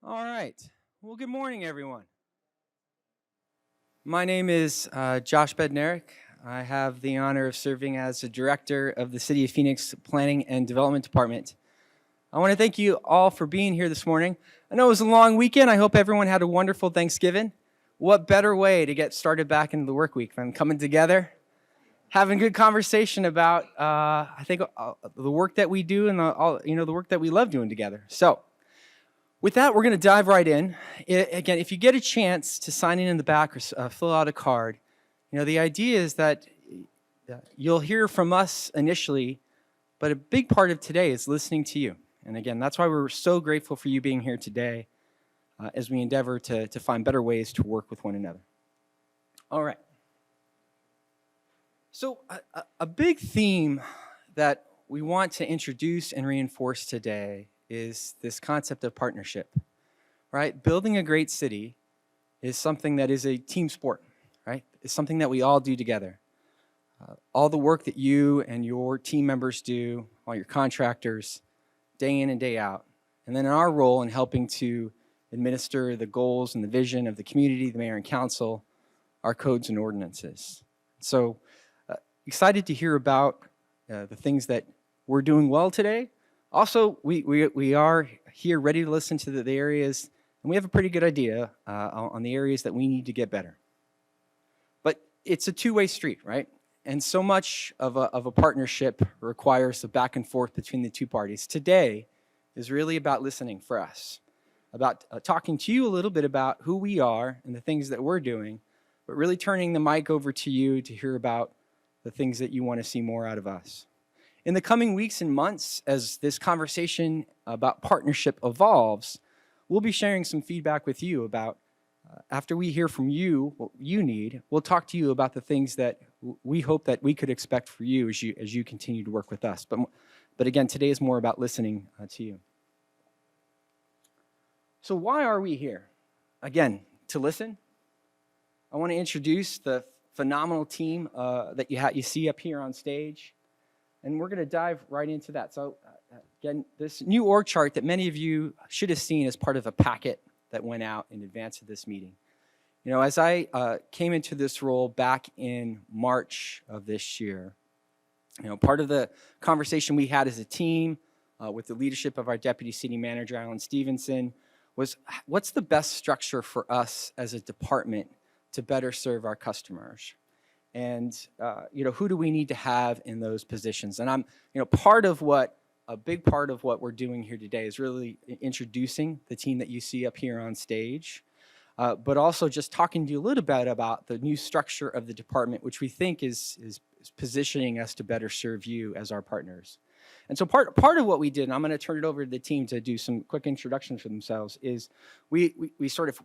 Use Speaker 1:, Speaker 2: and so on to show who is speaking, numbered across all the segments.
Speaker 1: All right. Well, good morning, everyone. My name is Josh Bednarik. I have the honor of serving as the director of the City of Phoenix Planning and Development Department. I want to thank you all for being here this morning. I know it was a long weekend. I hope everyone had a wonderful Thanksgiving. What better way to get started back into the work week than coming together, having good conversation about, the work that we do and the work that we love doing together. So, with that, we're going to dive right in. Again, if you get a chance to sign in the back or fill out a card, the idea is that you'll hear from us initially, but a big part of today is listening to you. And again, that's why we're so grateful for you being here today as we endeavor to find better ways to work with one another. All right. So a big theme that we want to introduce and reinforce today is this concept of partnership, right? Building a great city is something that is a team sport, right? It's something that we all do together. All the work that you and your team members do, all your contractors, day in and day out. And then our role in helping to administer the goals and the vision of the community, the mayor and council, our codes and ordinances. So excited to hear about the things that we're doing well today. Also, we are here ready to listen to the areas, and we have a pretty good idea on the areas that we need to get better. But it's a two-way street, right? And so much of a partnership requires a back and forth between the two parties. Today is really about listening for us, about talking to you a little bit about who we are and the things that we're doing, but really turning the mic over to you to hear about the things that you want to see more out of us. In the coming weeks and months, as this conversation about partnership evolves, we'll be sharing some feedback with you about, after we hear from you what you need, we'll talk to you about the things that we hope that we could expect for you as you continue to work with us. But again, today is more about listening to you. So why are we here? Again, to listen. I want to introduce the phenomenal team that you see up here on stage. And we're going to dive right into that. So again, this new org chart that many of you should have seen as part of a packet that went out in advance of this meeting. As I came into this role back in March of this year, part of the conversation we had as a team with the leadership of our Deputy City Manager, Alan Stevenson, was what's the best structure for us as a department to better serve our customers? And, who do we need to have in those positions? And I'm, a big part of what we're doing here today is really introducing the team that you see up here on stage, but also just talking to you a little bit about the new structure of the department, which we think is positioning us to better serve you as our partners. And so part of what we did, and I'm going to turn it over to the team to do some quick introductions for themselves, is we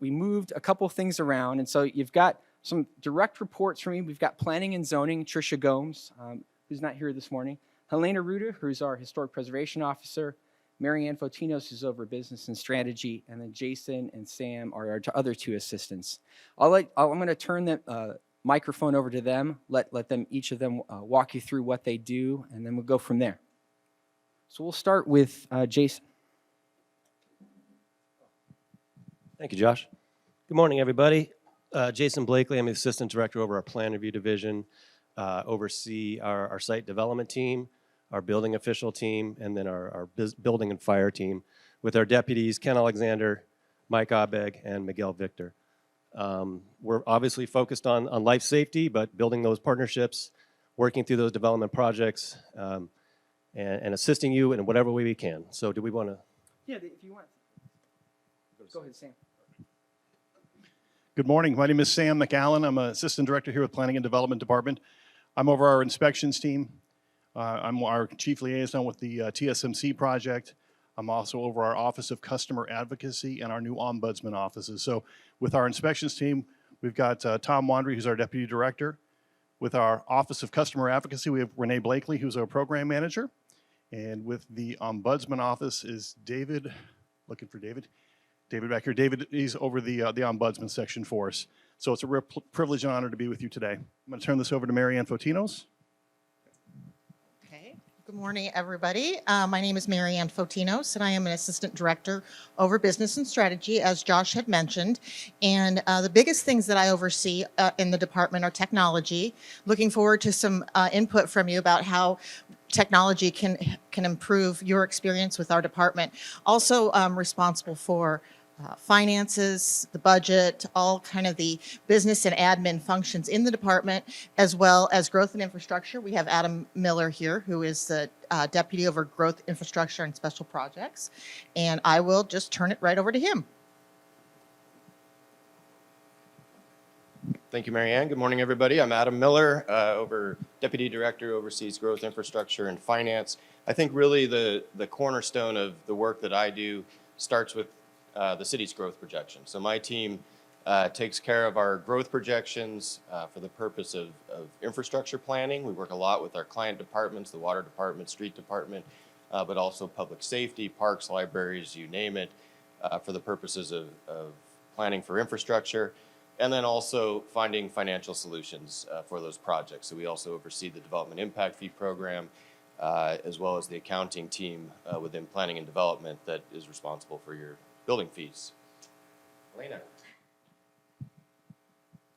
Speaker 1: moved a couple things around. And so you've got some direct reports from me. We've got Planning and Zoning, Tricia Gomes, who's not here this morning. Helena Ruda, who's our Historic Preservation Officer. Marianne Fotinos, who's over Business and Strategy. And then Jason and Sam are our other two assistants. I'm going to turn the microphone over to them, let them, each of them walk you through what they do, and then we'll go from there. So we'll start with Jason.
Speaker 2: Thank you, Josh. Good morning, everybody. Jason Blakely, I'm the Assistant Director over our Plan Review Division, oversee our site development team, our building official team, and then our building and fire team with our deputies, Ken Alexander, Mike Abeg, and Miguel Victor. We're obviously focused on life safety, but building those partnerships, working through those development projects, and assisting you in whatever way we can. So do we want to?
Speaker 1: Yeah, if you want. Go ahead, Sam.
Speaker 3: Good morning. My name is Sam McAllen. I'm an Assistant Director here with Planning and Development Department. I'm over our inspections team. I'm our Chief Liaison with the TSMC project. I'm also over our Office of Customer Advocacy and our new Ombudsman offices. So with our inspections team, we've got Tom Wandry, who's our Deputy Director. With our Office of Customer Advocacy, we have Renee Blakely, who's our Program Manager. And with the Ombudsman office is David, looking for David. David back here. David is over the Ombudsman section for us. So it's a real privilege and honor to be with you today. I'm going to turn this over to Marianne Fotinos.
Speaker 4: Good morning, everybody. My name is Mary Ann Fotinos, and I am an Assistant Director over Business and Strategy, as Josh had mentioned. And the biggest things that I oversee in the department are technology. Looking forward to some input from you about how technology can improve your experience with our department. Also responsible for finances, the budget, all kind of the business and admin functions in the department, as well as growth and infrastructure. We have Adam Miller here, who is the Deputy over Growth, Infrastructure, and Special Projects. And I will just turn it right over to him.
Speaker 5: Thank you, Mary Ann. Good morning, everybody. I'm Adam Miller, Deputy Director, oversees growth, infrastructure, and finance. I think really the cornerstone of the work that I do starts with the city's growth projection. So my team takes care of our growth projections for the purpose of infrastructure planning. We work a lot with our client departments, the water department, street department, but also public safety, parks, libraries, you name it, for the purposes of planning for infrastructure. And then also finding financial solutions for those projects. So we also oversee the Development Impact Fee Program, as well as the accounting team within planning and development that is responsible for your building fees. Helena.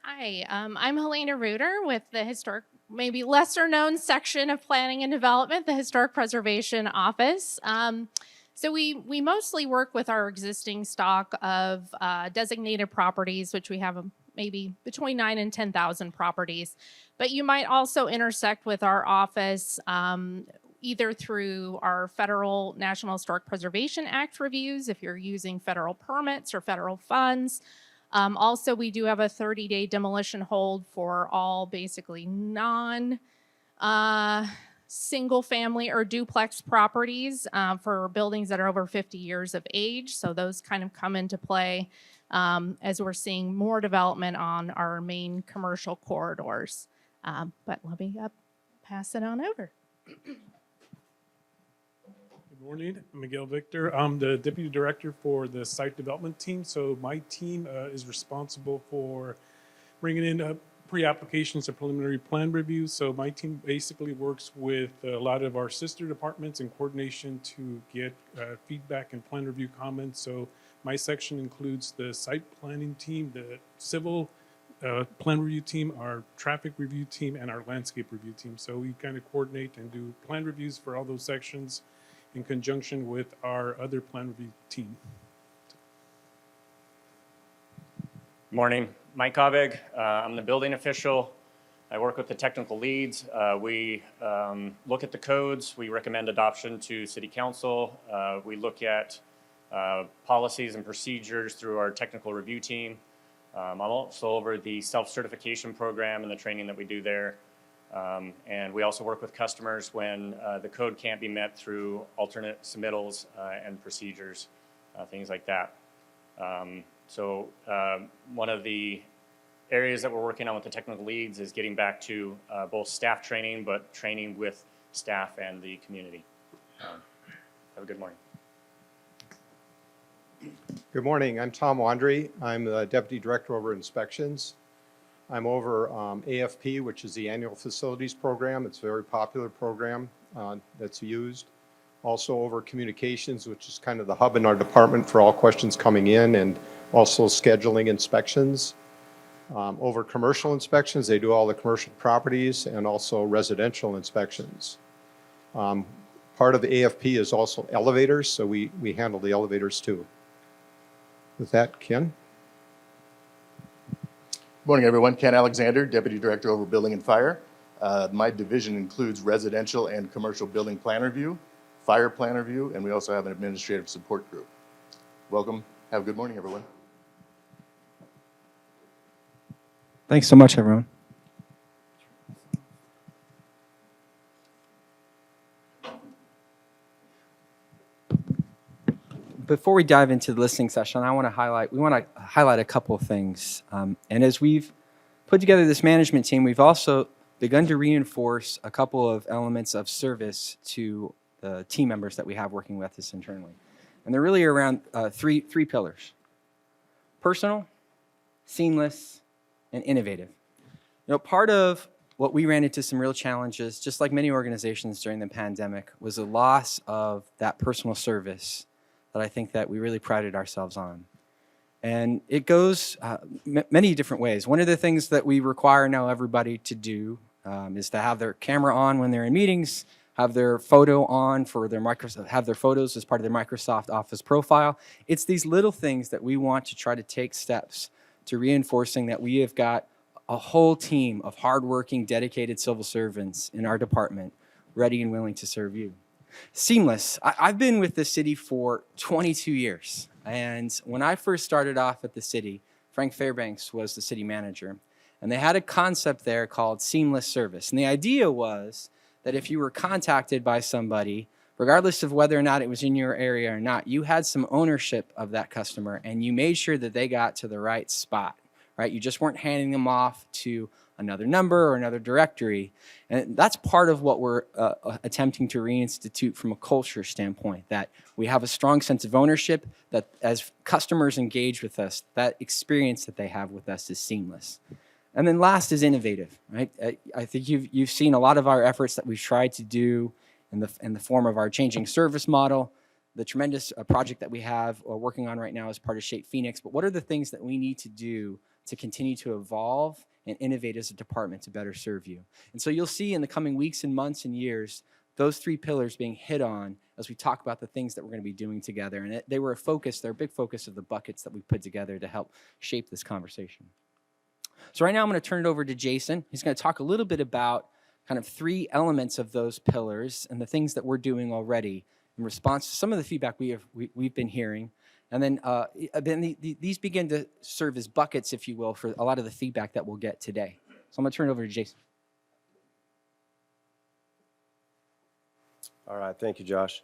Speaker 6: Hi, I'm Helena Reuter with the historic, maybe lesser known section of Planning and Development, the Historic Preservation Office. So we mostly work with our existing stock of designated properties, which we have maybe between 9,000 and 10,000 properties. But you might also intersect with our office either through our Federal National Historic Preservation Act reviews, if you're using federal permits or federal funds. Also, we do have a 30-day demolition hold for all basically single family or duplex properties for buildings that are over 50 years of age. So those kind of come into play as we're seeing more development on our main commercial corridors. But let me pass it on over.
Speaker 7: Good morning, I'm Miguel Victor. I'm the Deputy Director for the Site Development Team. So my team is responsible for bringing in pre-applications and preliminary plan reviews. So my team basically works with a lot of our sister departments in coordination to get feedback and plan review comments. So my section includes the site planning team, the civil plan review team, our traffic review team, and our landscape review team. So we kind of coordinate and do plan reviews for all those sections in conjunction with our other plan review team.
Speaker 8: Morning, Mike Kovig. I'm the building official. I work with the technical leads. We look at the codes. We recommend adoption to City Council. We look at policies and procedures through our technical review team. I'm also over the self-certification program and the training that we do there. And we also work with customers when the code can't be met through alternate submittals and procedures, things like that. So one of the areas that we're working on with the technical leads is getting back to both staff training, but training with staff and the community. Have a good morning.
Speaker 9: Good morning, I'm Tom Wandry. I'm the Deputy Director over Inspections. I'm over AFP, which is the Annual Facilities Program. It's a very popular program that's used. Also over Communications, which is kind of the hub in our department for all questions coming in, and also scheduling inspections. Over Commercial Inspections, they do all the commercial properties and also residential inspections. Part of the AFP is also elevators, so we handle the elevators too. With that, Ken?
Speaker 10: Good morning, everyone. Ken Alexander, Deputy Director over Building and Fire. My division includes residential and commercial building plan review, fire plan review, and we also have an administrative support group. Welcome. Have a good morning, everyone.
Speaker 1: Thanks so much, everyone. Before we dive into the listening session, we want to highlight a couple of things. And as we've put together this management team, we've also begun to reinforce a couple of elements of service to the team members that we have working with us internally. And they're really around three pillars: personal, seamless, and innovative. You know, part of what we ran into some real challenges, just like many organizations during the pandemic, was a loss of that personal service that I think that we really prided ourselves on. And it goes many different ways. One of the things that we require now everybody to do is to have their camera on when they're in meetings, have their photo on for their Microsoft, have their photos as part of their Microsoft Office profile. It's these little things that we want to try to take steps to reinforcing that we have got a whole team of hardworking, dedicated civil servants in our department ready and willing to serve you. Seamless. I've been with the city for 22 years. And when I first started off at the city, Frank Fairbanks was the city manager. And they had a concept there called seamless service. And the idea was that if you were contacted by somebody, regardless of whether or not it was in your area or not, you had some ownership of that customer and you made sure that they got to the right spot, right? You just weren't handing them off to another number or another directory. And that's part of what we're attempting to reinstitute from a culture standpoint, that we have a strong sense of ownership, that as customers engage with us, that experience that they have with us is seamless. And then last is innovative, right? I think you've seen a lot of our efforts that we've tried to do in the form of our changing service model, the tremendous project that we have working on right now as part of Shape Phoenix. But what are the things that we need to do to continue to evolve and innovate as a department to better serve you? And so you'll see in the coming weeks and months and years, those three pillars being hit on as we talk about the things that we're going to be doing together. And they were they're a big focus of the buckets that we put together to help shape this conversation. So right now I'm going to turn it over to Jason. He's going to talk a little bit about kind of three elements of those pillars and the things that we're doing already in response to some of the feedback we've been hearing. And then these begin to serve as buckets, if you will, for a lot of the feedback that we'll get today. So I'm going to turn it over to Jason.
Speaker 2: All right, thank you, Josh.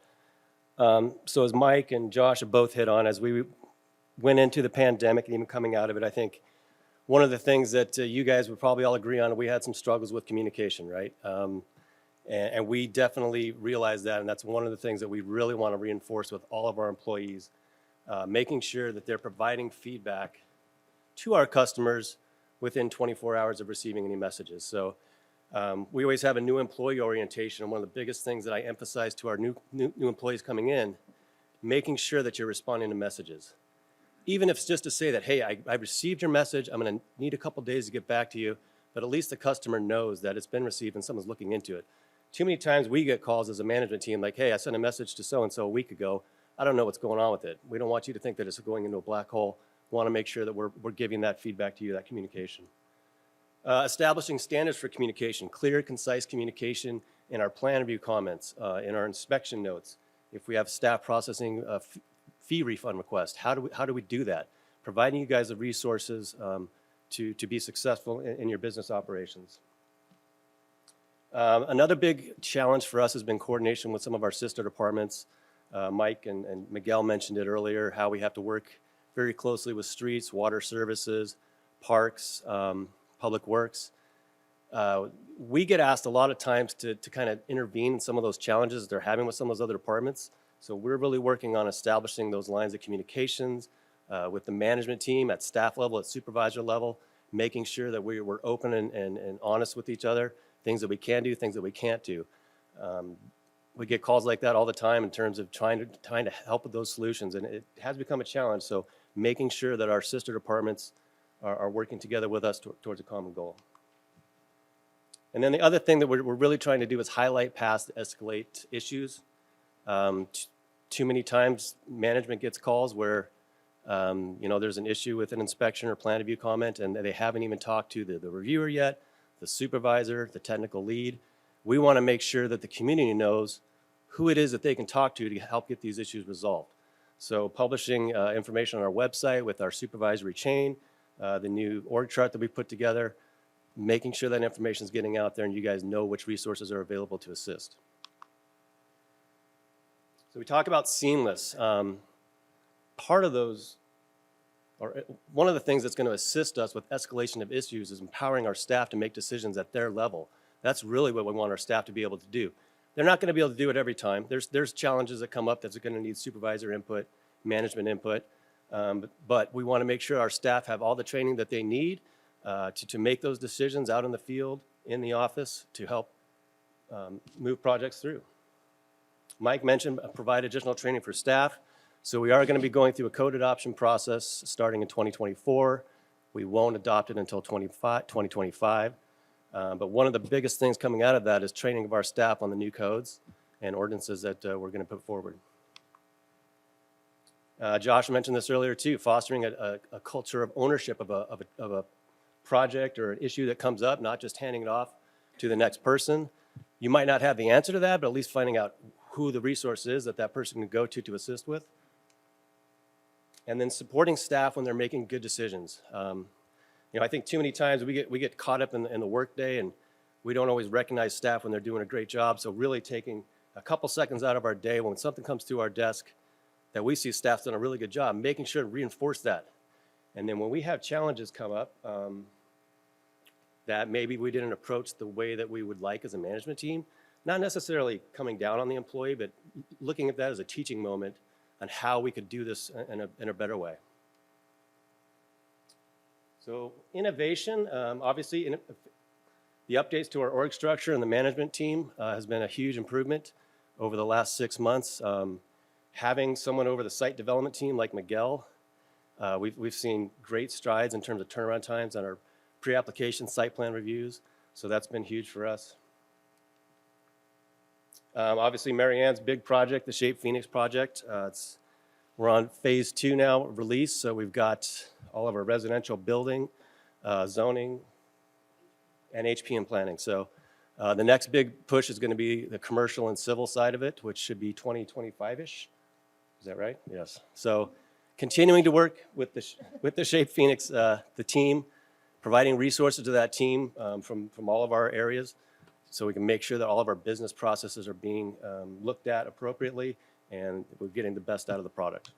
Speaker 2: So as Mike and Josh have both hit on, as we went into the pandemic and even coming out of it, I think one of the things that you guys would probably all agree on, we had some struggles with communication, right? And we definitely realized that, and that's one of the things that we really want to reinforce with all of our employees, making sure that they're providing feedback to our customers within 24 hours of receiving any messages. So we always have a new employee orientation, and one of the biggest things that I emphasize to our new employees coming in, making sure that you're responding to messages. Even if it's just to say that, hey, I received your message, I'm going to need a couple days to get back to you, but at least the customer knows that it's been received and someone's looking into it. Too many times we get calls as a management team like, hey, I sent a message to so-and-so a week ago. I don't know what's going on with it. We don't want you to think that it's going into a black hole. We want to make sure that we're giving that feedback to you, that communication. Establishing standards for communication, clear, concise communication in our plan review comments, in our inspection notes. If we have staff processing fee refund request, how do we do that? Providing you guys the resources to be successful in your business operations. Another big challenge for us has been coordination with some of our sister departments. Mike and Miguel mentioned it earlier, how we have to work very closely with streets, water services, parks, public works. We get asked a lot of times to kind of intervene in some of those challenges they're having with some of those other departments. So we're really working on establishing those lines of communications with the management team at staff level, at supervisor level, making sure that we're open and honest with each other, things that we can do, things that we can't do. We get calls like that all the time in terms of trying to help with those solutions, and it has become a challenge. So making sure that our sister departments are working together with us towards a common goal. And then the other thing that we're really trying to do is highlight past escalate issues. Too many times management gets calls where there's an issue with an inspection or plan review comment and they haven't even talked to the reviewer yet, the supervisor, the technical lead. We want to make sure that the community knows who it is that they can talk to help get these issues resolved. So publishing information on our website with our supervisory chain, the new org chart that we put together, making sure that information is getting out there and you guys know which resources are available to assist. So we talk about seamless. Part of those, or one of the things that's going to assist us with escalation of issues is empowering our staff to make decisions at their level. That's really what we want our staff to be able to do. They're not going to be able to do it every time. There's challenges that come up that's going to need supervisor input, management input, but we want to make sure our staff have all the training that they need to make those decisions out in the field in the office to help move projects through. Mike mentioned provide additional training for staff. So we are going to be going through a code adoption process starting in 2024. We won't adopt it until 2025. But one of the biggest things coming out of that is training of our staff on the new codes and ordinances that we're going to put forward. Josh mentioned this earlier too, fostering a culture of ownership of a project or an issue that comes up, not just handing it off to the next person. You might not have the answer to that, but at least finding out who the resource is that that person can go to assist with. And then supporting staff when they're making good decisions. You know, I think too many times we get caught up in the workday, and we don't always recognize staff when they're doing a great job. So really taking a couple seconds out of our day when something comes to our desk that we see staff's done a really good job, making sure to reinforce that. And then when we have challenges come up that maybe we didn't approach the way that we would like as a management team, not necessarily coming down on the employee, but looking at that as a teaching moment on how we could do this in a better way. So innovation, obviously, the updates to our org structure and the management team has been a huge improvement over the last 6 months. Having someone over the site development team like Miguel, we've seen great strides in terms of turnaround times on our pre-application site plan reviews, so that's been huge for us. Obviously, Mary Ann's big project, the Shape Phoenix project, we're on phase 2 now, release, so we've got all of our residential building, zoning, and HPM planning. So the next big push is going to be the commercial and civil side of it, which should be 2025-ish. Is that right? Yes. So continuing to work with the Shape Phoenix, the team, providing resources to that team from all of our areas so we can make sure that all of our business processes are being looked at appropriately and we're getting the best out of the product.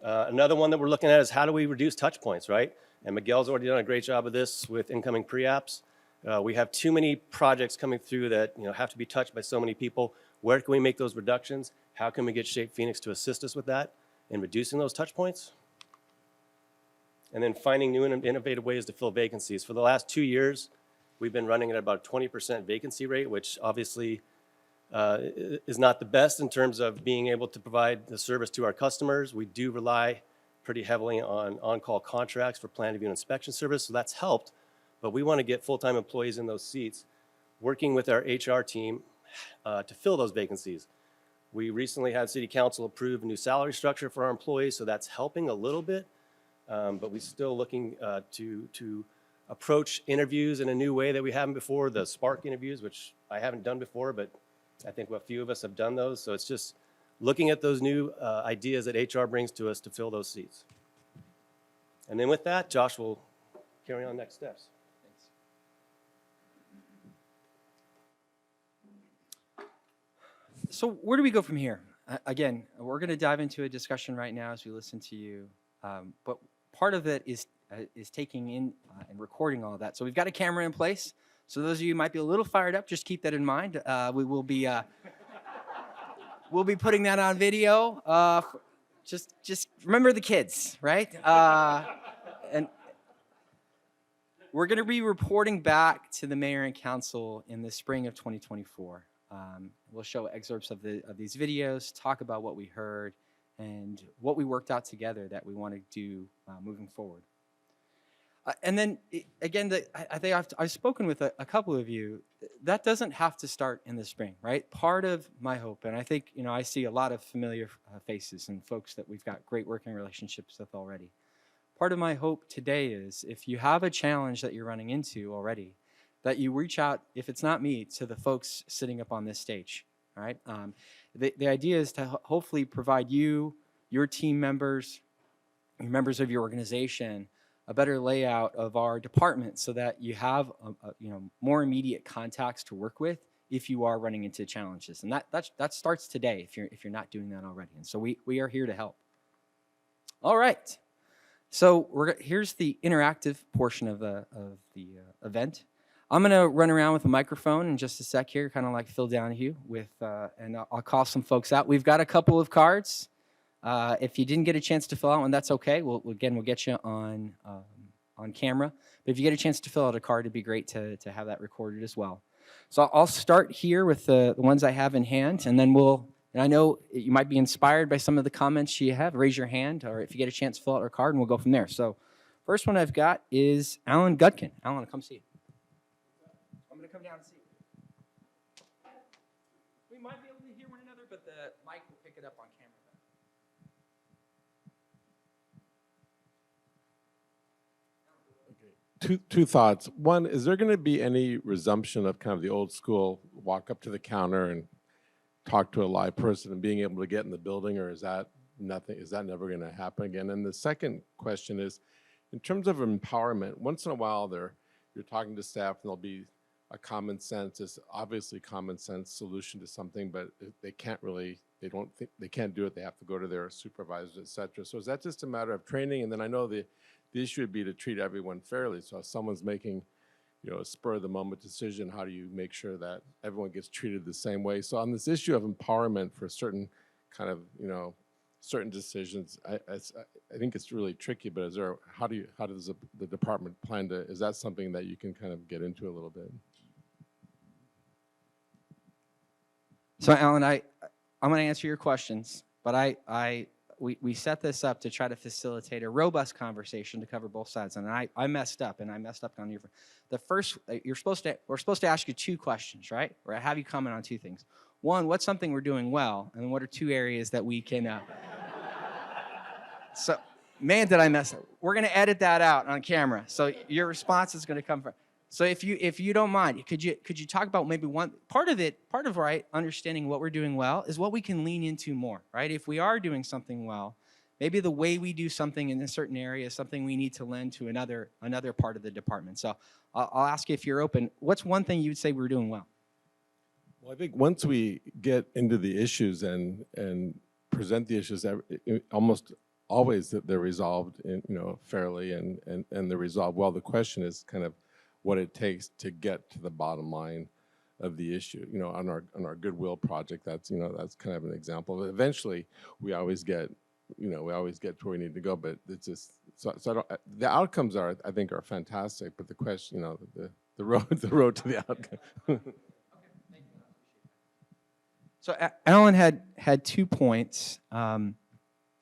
Speaker 2: Another one that we're looking at is how do we reduce touch points, right? And Miguel's already done a great job of this with incoming pre-apps. We have too many projects coming through that have to be touched by so many people. Where can we make those reductions? How can we get Shape Phoenix to assist us with that in reducing those touch points? And then finding new and innovative ways to fill vacancies. For the last 2 years, we've been running at about a 20% vacancy rate, which obviously is not the best in terms of being able to provide the service to our customers. We do rely pretty heavily on on-call contracts for plan review and inspection service, so that's helped. But we want to get full-time employees in those seats, working with our HR team to fill those vacancies. We recently had City Council approve a new salary structure for our employees, so that's helping a little bit. But we're still looking to approach interviews in a new way that we haven't before, the Spark interviews, which I haven't done before, but I think a few of us have done those. So it's just looking at those new ideas that HR brings to us to fill those seats. And then with that, Josh will carry on next steps.
Speaker 1: So where do we go from here? Again, we're going to dive into a discussion right now as we listen to you. But part of it is taking in and recording all of that. So we've got a camera in place. So those of you who might be a little fired up, just keep that in mind. We will be we'll be putting that on video. Just remember the kids, right? And we're going to be reporting back to the mayor and council in the spring of 2024. We'll show excerpts of these videos, talk about what we heard, and what we worked out together that we want to do moving forward. And then, again, I think I've spoken with a couple of you. That doesn't have to start in the spring, right? Part of my hope, and I think, I see a lot of familiar faces and folks that we've got great working relationships with already. Part of my hope today is if you have a challenge that you're running into already, that you reach out, if it's not me, to the folks sitting up on this stage, all right? The idea is to hopefully provide you, your team members, members of your organization, a better layout of our department so that you have more immediate contacts to work with if you are running into challenges. And that starts today if you're not doing that already. And so we are here to help. All right. So here's the interactive portion of the event. I'm going to run around with a microphone in just a sec here, kind of like Phil Donahue, and I'll call some folks out. We've got a couple of cards. If you didn't get a chance to fill out one, that's okay. We'll get you on on camera. But if you get a chance to fill out a card, it'd be great to have that recorded as well. So I'll start here with the ones I have in hand, and then and I know you might be inspired by some of the comments you have. Raise your hand, or if you get a chance, fill out our card, and we'll go from there. So first one I've got is Alan Gutkin. Alan, come see you. I'm going to come down and see you. We might be able to hear one another, but the mic will pick it up on camera.
Speaker 11: Two thoughts. One, is there going to be any resumption of kind of the old school walk up to the counter and talk to a live person and being able to get in the building, or is that nothing? Is that never going to happen again? And the second question is, in terms of empowerment, once in a while you're talking to staff and there'll be a common sense, is obviously common sense solution to something, but they can't really, they can't do it. They have to go to their supervisors, et cetera. So is that just a matter of training? And then I know the issue would be to treat everyone fairly. So if someone's making, a spur of the moment decision, how do you make sure that everyone gets treated the same way? So on this issue of empowerment for certain kind of, certain decisions, I think it's really tricky, but how does the department plan to, is that something that you can kind of get into a little bit?
Speaker 1: So Alan, I'm going to answer your questions, but we set this up to try to facilitate a robust conversation to cover both sides. And I messed up, and I messed up on your. The first, we're supposed to ask you two questions, right? Or have you comment on two things. One, what's something we're doing well, and what are two areas that we can. So, man, did I mess up? We're going to edit that out on camera, so your response is going to come from. So if you don't mind, could you talk about maybe one part of right understanding what we're doing well is what we can lean into more, right? If we are doing something well, maybe the way we do something in a certain area is something we need to lend to another part of the department. So I'll ask you if you're open. What's one thing you would say we're doing well?
Speaker 11: Well, I think once we get into the issues and present the issues, almost always that they're resolved fairly and they're resolved well. The question is kind of what it takes to get to the bottom line of the issue. On our Goodwill project, that's kind of an example. But eventually, we always get to where we need to go. But it's just the outcomes I think are fantastic. But the question, the road to the outcome.
Speaker 1: So Alan had 2 points, and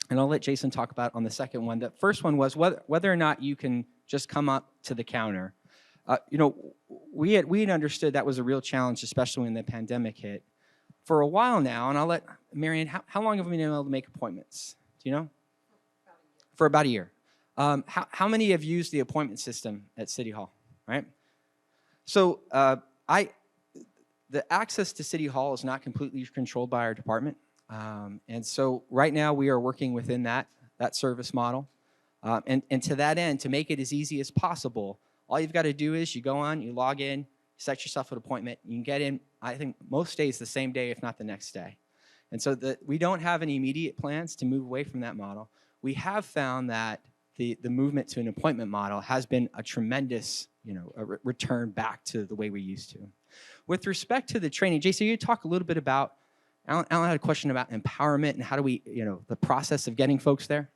Speaker 1: I'll let Jason talk about on the second one. The first one was whether or not you can just come up to the counter. We had understood that was a real challenge, especially when the pandemic hit. For a while now, and I'll let Marianne, how long have we been able to make appointments? Do you know? For about a year. How many have used the appointment system at City Hall, right? So the access to City Hall is not completely controlled by our department. And so right now we are working within that service model. And to that end, to make it as easy as possible, all you've got to do is you go on, you log in, set yourself an appointment. You can get in, I think, most days the same day, if not the next day. And so we don't have any immediate plans to move away from that model. We have found that the movement to an appointment model has been a tremendous return back to the way we used to. With respect to the training, Jason, you talk a little bit about, Alan had a question about empowerment and how do we, the process of getting folks there?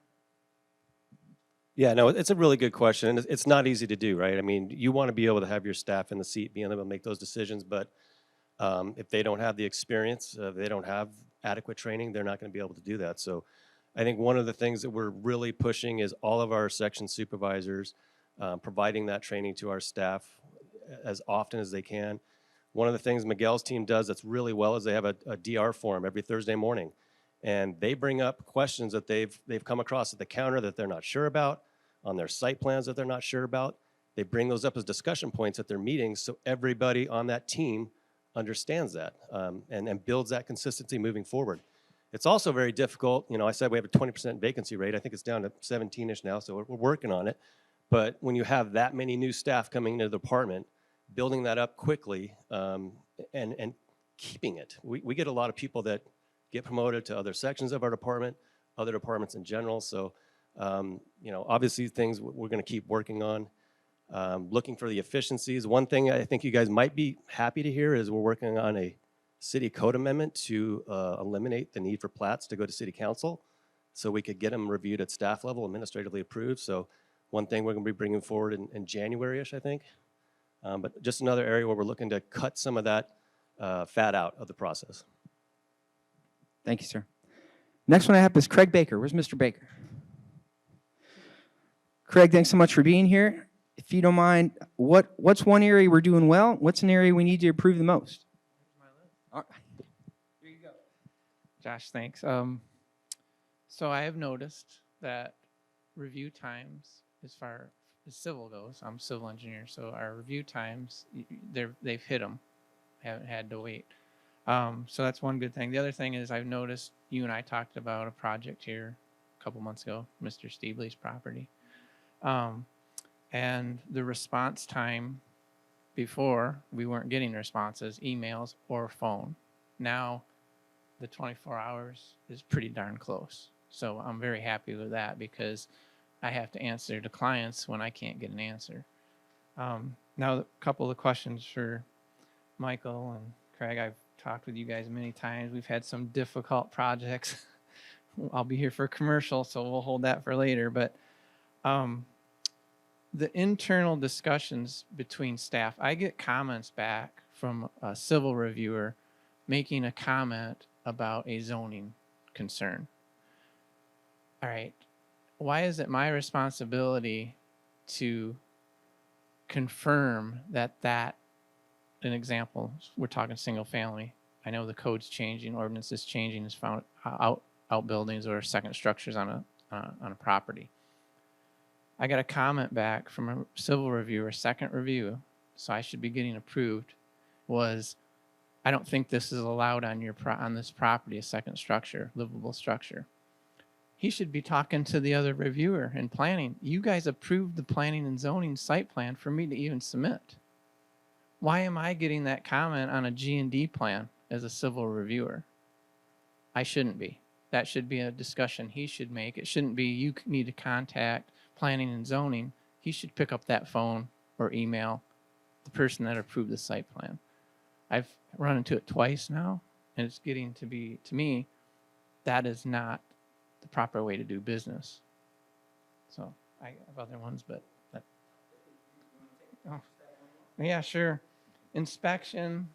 Speaker 2: Yeah, no, it's a really good question. And it's not easy to do, right? I mean, you want to be able to have your staff in the seat, being able to make those decisions, but if they don't have the experience, if they don't have adequate training, they're not going to be able to do that. So I think one of the things that we're really pushing is all of our section supervisors providing that training to our staff as often as they can. One of the things Miguel's team does that's really well is they have a DR forum every Thursday morning. And they bring up questions that they've come across at the counter that they're not sure about, on their site plans that they're not sure about. They bring those up as discussion points at their meetings so everybody on that team understands that and builds that consistency moving forward. It's also very difficult. I said we have a 20% vacancy rate. I think it's down to 17-ish now, so we're working on it. But when you have that many new staff coming into the department, building that up quickly and keeping it. We get a lot of people that get promoted to other sections of our department, other departments in general. So, obviously things we're going to keep working on, looking for the efficiencies. One thing I think you guys might be happy to hear is we're working on a city code amendment to eliminate the need for plats to go to city council so we could get them reviewed at staff level, administratively approved. So one thing we're going to be bringing forward in January-ish, I think. But just another area where we're looking to cut some of that fat out of the process.
Speaker 1: Thank you, sir. Next one I have is Craig Baker. Where's Mr. Baker? Craig, thanks so much for being here. If you don't mind, what's one area we're doing well? What's an area we need to improve the most? All right. Here you go.
Speaker 12: Josh, thanks. So I have noticed that review times, as far as civil goes, I'm a civil engineer, so our review times, they've hit them. Haven't had to wait. So that's one good thing. The other thing is I've noticed you and I talked about a project here a couple months ago, Mr. Steebly's property. And the response time before, we weren't getting responses, emails or phone. Now the 24 hours is pretty darn close. So I'm very happy with that because I have to answer to clients when I can't get an answer. Now a couple of questions for Michael and Craig. I've talked with you guys many times. We've had some difficult projects. I'll be here for a commercial, so we'll hold that for later. But the internal discussions between staff, I get comments back from a civil reviewer making a comment about a zoning concern. All right, why is it my responsibility to confirm that an example, we're talking single family. I know the code's changing, ordinance is changing, is found outbuildings or second structures on a property. I got a comment back from a civil reviewer, second review, so I should be getting approved, was I don't think this is allowed on this property, a second structure, livable structure. He should be talking to the other reviewer in planning. You guys approved the planning and zoning site plan for me to even submit. Why am I getting that comment on a G&D plan as a civil reviewer? I shouldn't be. That should be a discussion he should make. It shouldn't be you need to contact planning and zoning. He should pick up that phone or email the person that approved the site plan. I've run into it twice now, and it's getting to be, to me, that is not the proper way to do business. So I have other ones, but that, oh, yeah, sure. Inspection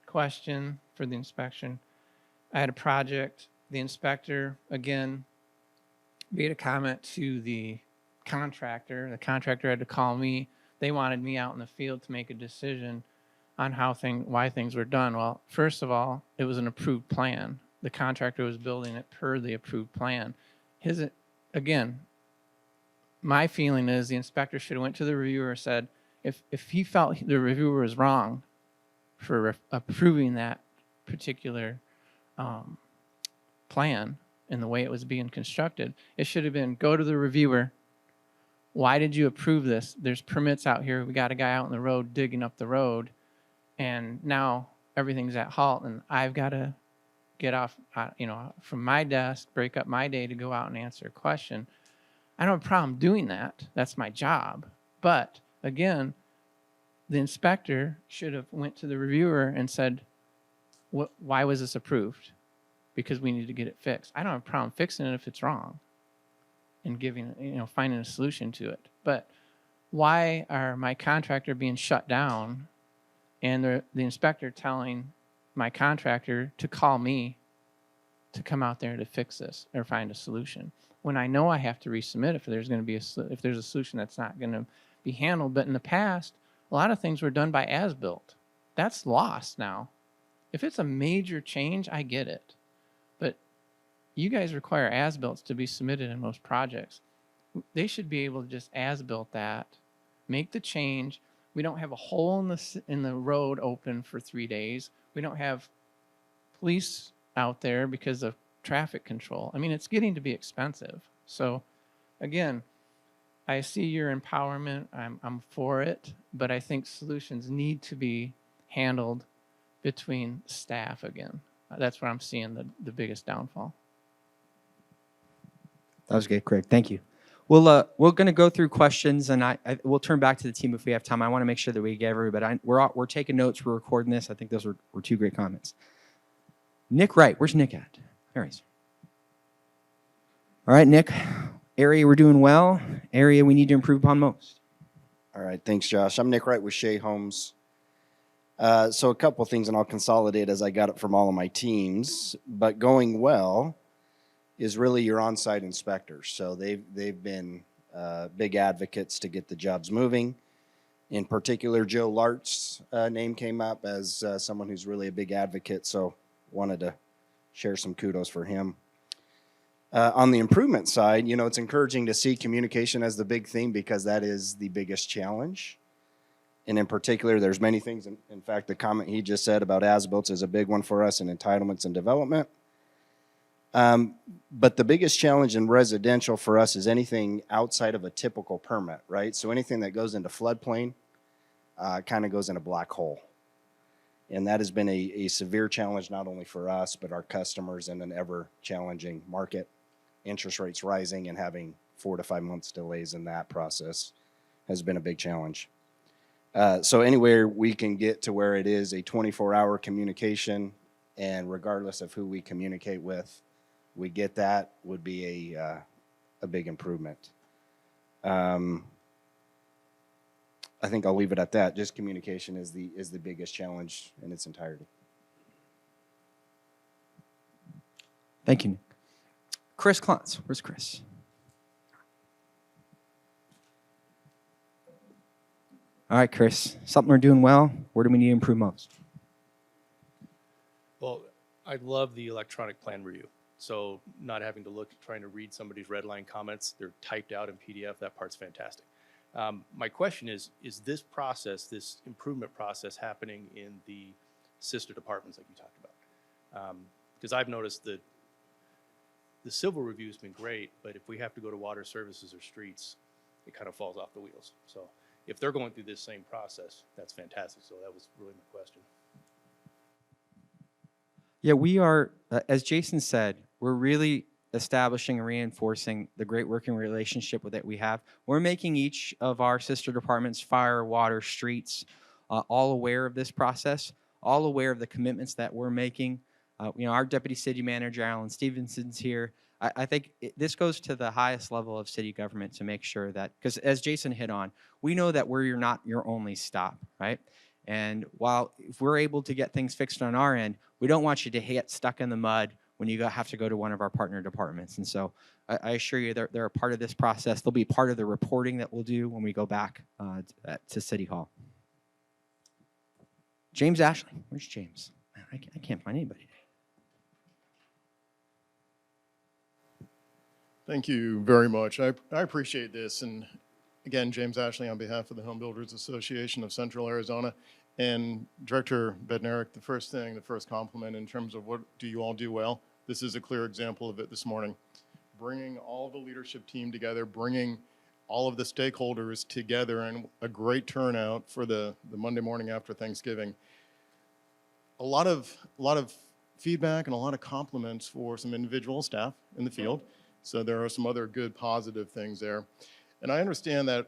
Speaker 12: question for the inspection. I had a project. The inspector, again, made a comment to the contractor. The contractor had to call me. They wanted me out in the field to make a decision on why things were done. Well, first of all, it was an approved plan. The contractor was building it per the approved plan. Again, my feeling is the inspector should have went to the reviewer and said, if he felt the reviewer was wrong for approving that particular plan and the way it was being constructed, it should have been, go to the reviewer. Why did you approve this? There's permits out here. We got a guy out on the road digging up the road, and now everything's at halt, and I've got to get off, from my desk, break up my day to go out and answer a question. I don't have a problem doing that. That's my job. But again, the inspector should have went to the reviewer and said, why was this approved? Because we need to get it fixed. I don't have a problem fixing it if it's wrong and finding a solution to it. But why are my contractor being shut down and the inspector telling my contractor to call me to come out there to fix this or find a solution, when I know I have to resubmit if there's a solution that's not going to be handled? But in the past, a lot of things were done by as-built. That's lost now. If it's a major change, I get it. But you guys require as-builts to be submitted in most projects. They should be able to just as-built that, make the change. We don't have a hole in the road open for 3 days. We don't have police out there because of traffic control. I mean, it's getting to be expensive. So again, I see your empowerment. I'm for it, but I think solutions need to be handled between staff again. That's where I'm seeing the biggest downfall.
Speaker 1: That was good, Craig. Thank you. We're going to go through questions, and we'll turn back to the team if we have time. I want to make sure that we get everybody. We're taking notes. We're recording this. I think those were two great comments. Nick Wright. Where's Nick at? There he is. All right, Nick. area we're doing well, area we need to improve upon most.
Speaker 13: All right, thanks, Josh. I'm Nick Wright with Shea Homes. So a couple things, and I'll consolidate as I got it from all of my teams. But going well is really your on-site inspectors. So they've been big advocates to get the jobs moving. In particular, Joe Lart's name came up as someone who's really a big advocate. So wanted to share some kudos for him. On the improvement side, you know, it's encouraging to see communication as the big theme because that is the biggest challenge. And in particular, there's many things. In fact, the comment he just said about as-built is a big one for us in entitlements and development. But the biggest challenge in residential for us is anything outside of a typical permit, right? So anything that goes into floodplain kind of goes in a black hole. And that has been a severe challenge not only for us, but our customers in an ever-challenging market. Interest rates rising and having 4 to 5 months delays in that process has been a big challenge. So anywhere we can get to where it is a 24-hour communication, and regardless of who we communicate with, we get that would be a big improvement. I think I'll leave it at that. Just communication is the biggest challenge in its entirety.
Speaker 1: Thank you, Nick. Chris Klontz. Where's Chris? All right, Chris. Something we're doing well. Where do we need to improve most?
Speaker 14: Well, I love the electronic plan review. So not having to look, trying to read somebody's red line comments, they're typed out in PDF. That part's fantastic. My question is this process, this improvement process happening in the sister departments like you talked about? Because I've noticed that the civil review has been great, but if we have to go to water services or streets, it kind of falls off the wheels. So if they're going through this same process, that's fantastic. So that was really my question.
Speaker 1: Yeah, we are, as Jason said, we're really establishing and reinforcing the great working relationship that we have. We're making each of our sister departments, fire, water, streets, all aware of this process, all aware of the commitments that we're making. You know, our deputy city manager, Alan Stevenson's here. I think this goes to the highest level of city government to make sure that, because as Jason hit on, we know that we're not your only stop, right? And while if we're able to get things fixed on our end, we don't want you to get stuck in the mud when you have to go to one of our partner departments. And so I assure you they're a part of this process. They'll be part of the reporting that we'll do when we go back to City Hall. James Ashley. Where's James? Man, I can't find anybody today.
Speaker 3: Thank you very much. I appreciate this. And again, James Ashley on behalf of the Home Builders Association of Central Arizona. And Director Bednarik, the first compliment in terms of what do you all do well, this is a clear example of it this morning. Bringing all the leadership team together, bringing all of the stakeholders together, and a great turnout for the Monday morning after Thanksgiving. A lot of feedback and a lot of compliments for some individual staff in the field. So there are some other good positive things there. And I understand that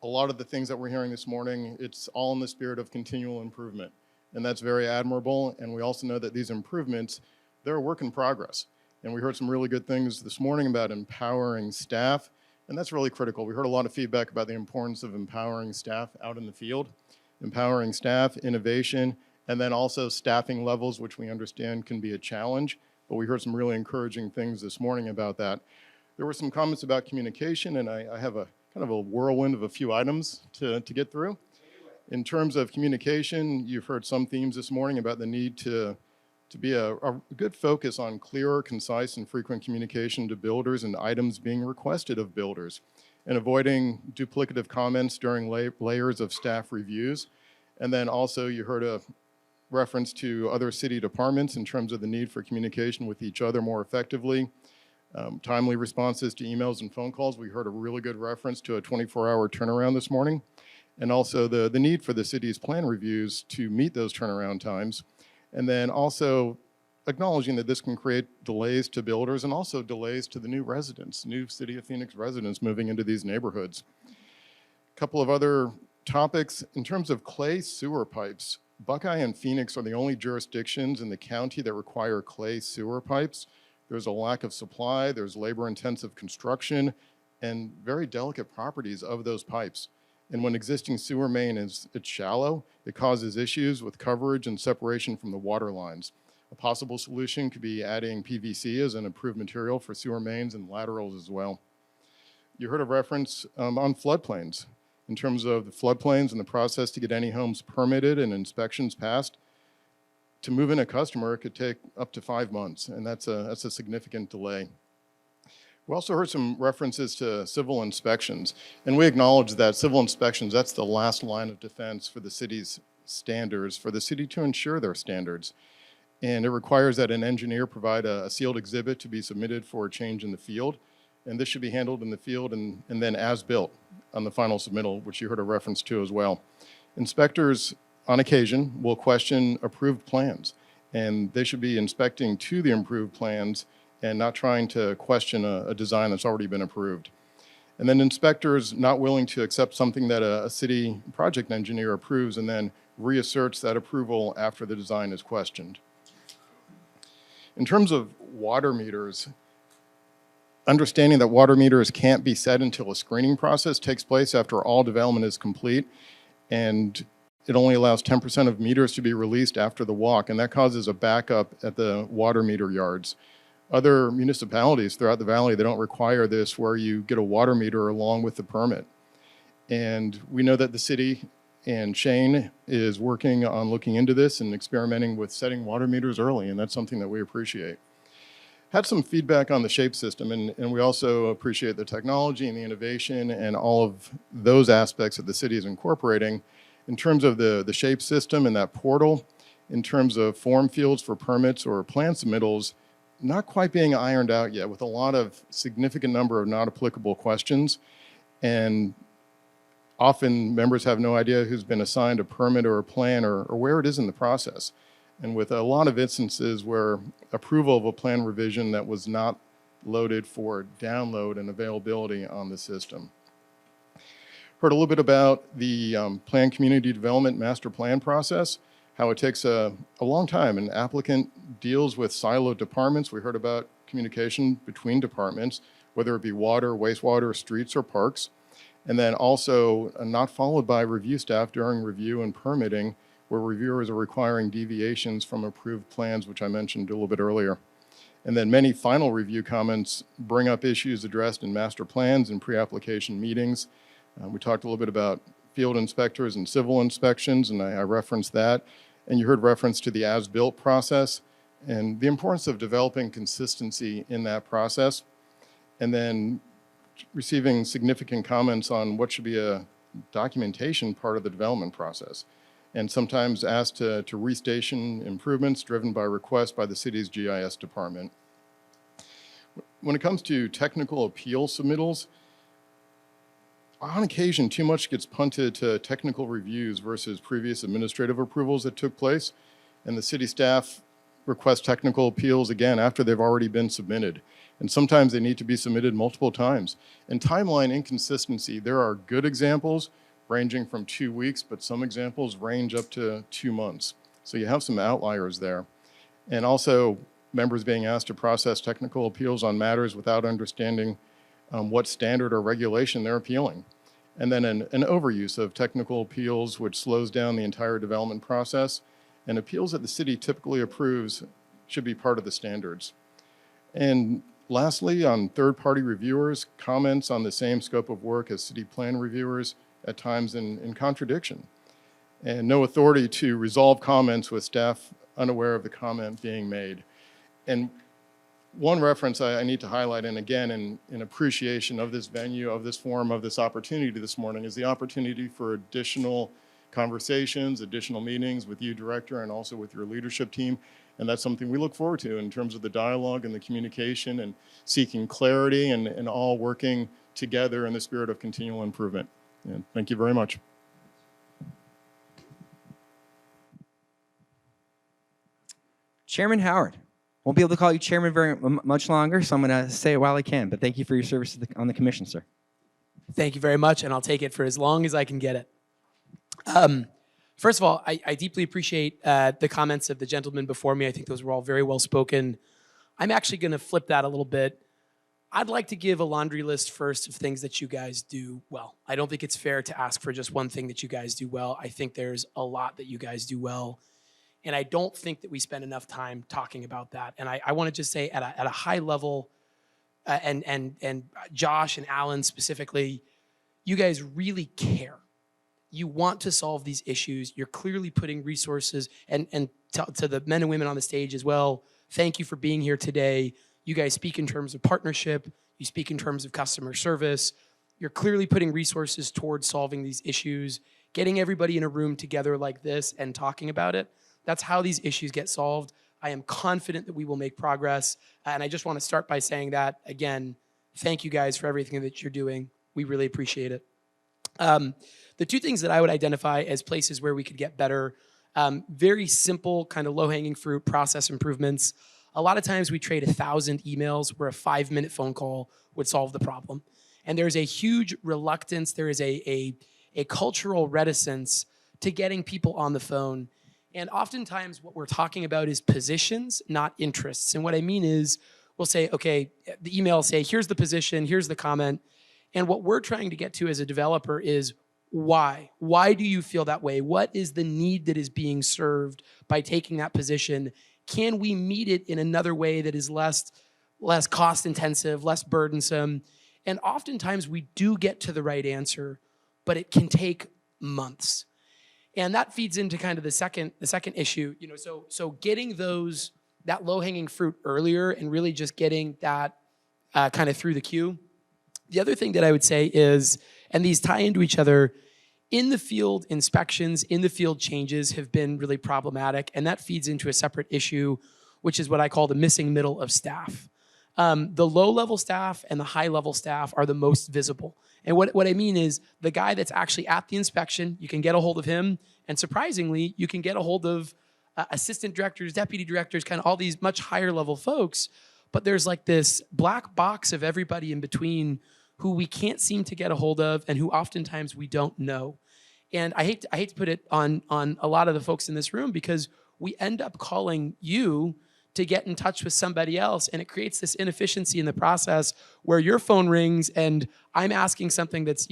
Speaker 3: a lot of the things that we're hearing this morning, it's all in the spirit of continual improvement. And that's very admirable. And we also know that these improvements, they're a work in progress. And we heard some really good things this morning about empowering staff. And that's really critical. We heard a lot of feedback about the importance of empowering staff out in the field, empowering staff, innovation, and then also staffing levels, which we understand can be a challenge. But we heard some really encouraging things this morning about that. There were some comments about communication, and I have a kind of a whirlwind of a few items to get through. In terms of communication, you've heard some themes this morning about the need to be a good focus on clearer, concise, and frequent communication to builders and items being requested of builders, and avoiding duplicative comments during layers of staff reviews. And then also you heard a reference to other city departments in terms of the need for communication with each other more effectively. Timely responses to emails and phone calls. We heard a really good reference to a 24-hour turnaround this morning. And also the need for the city's plan reviews to meet those turnaround times. And then also acknowledging that this can create delays to builders and also delays to the new residents, new City of Phoenix residents moving into these neighborhoods. A couple of other topics. In terms of clay sewer pipes, Buckeye and Phoenix are the only jurisdictions in the county that require clay sewer pipes. There's a lack of supply, there's labor-intensive construction, and very delicate properties of those pipes. And when existing sewer main it's shallow, it causes issues with coverage and separation from the water lines. A possible solution could be adding PVC as an approved material for sewer mains and laterals as well. You heard a reference on floodplains. In terms of the floodplains and the process to get any homes permitted and inspections passed, to move in a customer, it could take up to 5 months, and that's a significant delay. We also heard some references to civil inspections, and we acknowledge that civil inspections, that's the last line of defense for the city's standards, for the city to ensure their standards. And it requires that an engineer provide a sealed exhibit to be submitted for a change in the field, and this should be handled in the field and then as built on the final submittal, which you heard a reference to as well. Inspectors, on occasion, will question approved plans, and they should be inspecting to the improved plans and not trying to question a design that's already been approved. And then inspectors not willing to accept something that a city project engineer approves and then reasserts that approval after the design is questioned. In terms of water meters, understanding that water meters can't be set until a screening process takes place after all development is complete, and it only allows 10% of meters to be released after the walk, and that causes a backup at the water meter yards. Other municipalities throughout the valley, they don't require this, where you get a water meter along with the permit. And we know that the city and Shane is working on looking into this and experimenting with setting water meters early, and that's something that we appreciate. Had some feedback on the SHAPE system, and we also appreciate the technology and the innovation and all of those aspects that the city is incorporating. In terms of the SHAPE system and that portal, in terms of form fields for permits or plan submittals, not quite being ironed out yet, with a lot of significant number of not applicable questions. And often members have no idea who's been assigned a permit or a plan or where it is in the process. And with a lot of instances where approval of a plan revision that was not loaded for download and availability on the system. Heard a little bit about the planned community development master plan process, how it takes a long time. An applicant deals with siloed departments. We heard about communication between departments, whether it be water, wastewater, streets, or parks. And then also not followed by review staff during review and permitting, where reviewers are requiring deviations from approved plans, which I mentioned a little bit earlier. And then many final review comments bring up issues addressed in master plans and pre-application meetings. We talked a little bit about field inspectors and civil inspections, and I referenced that. And you heard reference to the as-built process and the importance of developing consistency in that process. And then receiving significant comments on what should be a documentation part of the development process, and sometimes asked to restation improvements driven by request by the city's GIS department. When it comes to technical appeal submittals, on occasion, too much gets punted to technical reviews versus previous administrative approvals that took place, and the city staff request technical appeals again after they've already been submitted. And sometimes they need to be submitted multiple times. And timeline inconsistency, there are good examples ranging from 2 weeks, but some examples range up to 2 months. So you have some outliers there. And also members being asked to process technical appeals on matters without understanding what standard or regulation they're appealing. And then an overuse of technical appeals, which slows down the entire development process. And appeals that the city typically approves should be part of the standards. And lastly, on third-party reviewers, comments on the same scope of work as city plan reviewers, at times in contradiction. And no authority to resolve comments with staff unaware of the comment being made. And one reference I need to highlight, and again, in appreciation of this venue, of this forum, of this opportunity this morning, is the opportunity for additional conversations, additional meetings with you, Director, and also with your leadership team. And that's something we look forward to in terms of the dialogue and the communication and seeking clarity and all working together in the spirit of continual improvement. And thank you very much.
Speaker 1: Chairman Howard. Won't be able to call you chairman very much longer, so I'm going to say it while I can. But thank you for your service on the commission, sir.
Speaker 15: Thank you very much, and I'll take it for as long as I can get it. First of all, I deeply appreciate the comments of the gentleman before me. I think those were all very well spoken. I'm actually going to flip that a little bit. I'd like to give a laundry list first of things that you guys do well. I don't think it's fair to ask for just one thing that you guys do well. I think there's a lot that you guys do well. And I don't think that we spend enough time talking about that. And I want to just say at a high level, and Josh and Alan specifically, you guys really care. You want to solve these issues. You're clearly putting resources, and to the men and women on the stage as well, thank you for being here today. You guys speak in terms of partnership. You speak in terms of customer service. You're clearly putting resources towards solving these issues, getting everybody in a room together like this and talking about it. That's how these issues get solved. I am confident that we will make progress. And I just want to start by saying that, again, thank you guys for everything that you're doing. We really appreciate it. The two things that I would identify as places where we could get better, very simple, kind of low-hanging fruit process improvements. A lot of times we trade 1,000 emails where a 5-minute phone call would solve the problem. And there's a huge reluctance, there is a cultural reticence to getting people on the phone. And oftentimes what we're talking about is positions, not interests. And what I mean is we'll say, okay, the email will say, here's the position, here's the comment. And what we're trying to get to as a developer is why? Why do you feel that way? What is the need that is being served by taking that position? Can we meet it in another way that is less cost intensive, less burdensome? And oftentimes we do get to the right answer, but it can take months. And that feeds into kind of the second issue, so getting that low-hanging fruit earlier and really just getting that kind of through the queue. The other thing that I would say is, and these tie into each other, in the field inspections, in the field changes have been really problematic, and that feeds into a separate issue, which is what I call the missing middle of staff. The low-level staff and the high-level staff are the most visible. And what I mean is the guy that's actually at the inspection, you can get a hold of him, and surprisingly, you can get a hold of assistant directors, deputy directors, kind of all these much higher-level folks, but there's like this black box of everybody in between who we can't seem to get a hold of and who oftentimes we don't know. And I hate to put it on a lot of the folks in this room because we end up calling you to get in touch with somebody else, and it creates this inefficiency in the process where your phone rings and I'm asking something that's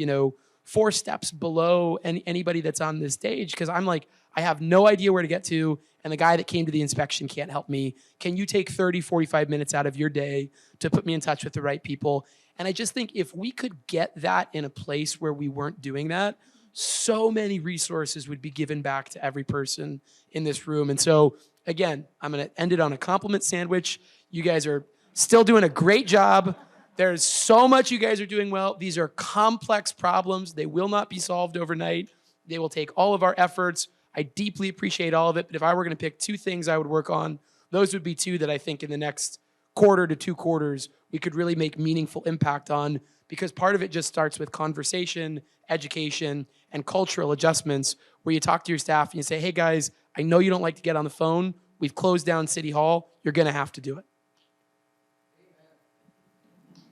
Speaker 15: 4 steps below anybody that's on this stage because I'm like, I have no idea where to get to, and the guy that came to the inspection can't help me. Can you take 30, 45 minutes out of your day to put me in touch with the right people? And I just think if we could get that in a place where we weren't doing that, so many resources would be given back to every person in this room. And so, again, I'm going to end it on a compliment sandwich. You guys are still doing a great job. There's so much you guys are doing well. These are complex problems. They will not be solved overnight. They will take all of our efforts. I deeply appreciate all of it. But if I were going to pick 2 things I would work on, those would be 2 that I think in the next quarter to 2 quarters we could really make meaningful impact on, because part of it just starts with conversation, education, and cultural adjustments where you talk to your staff and you say, hey guys, I know you don't like to get on the phone. We've closed down City Hall. You're going to have to do it.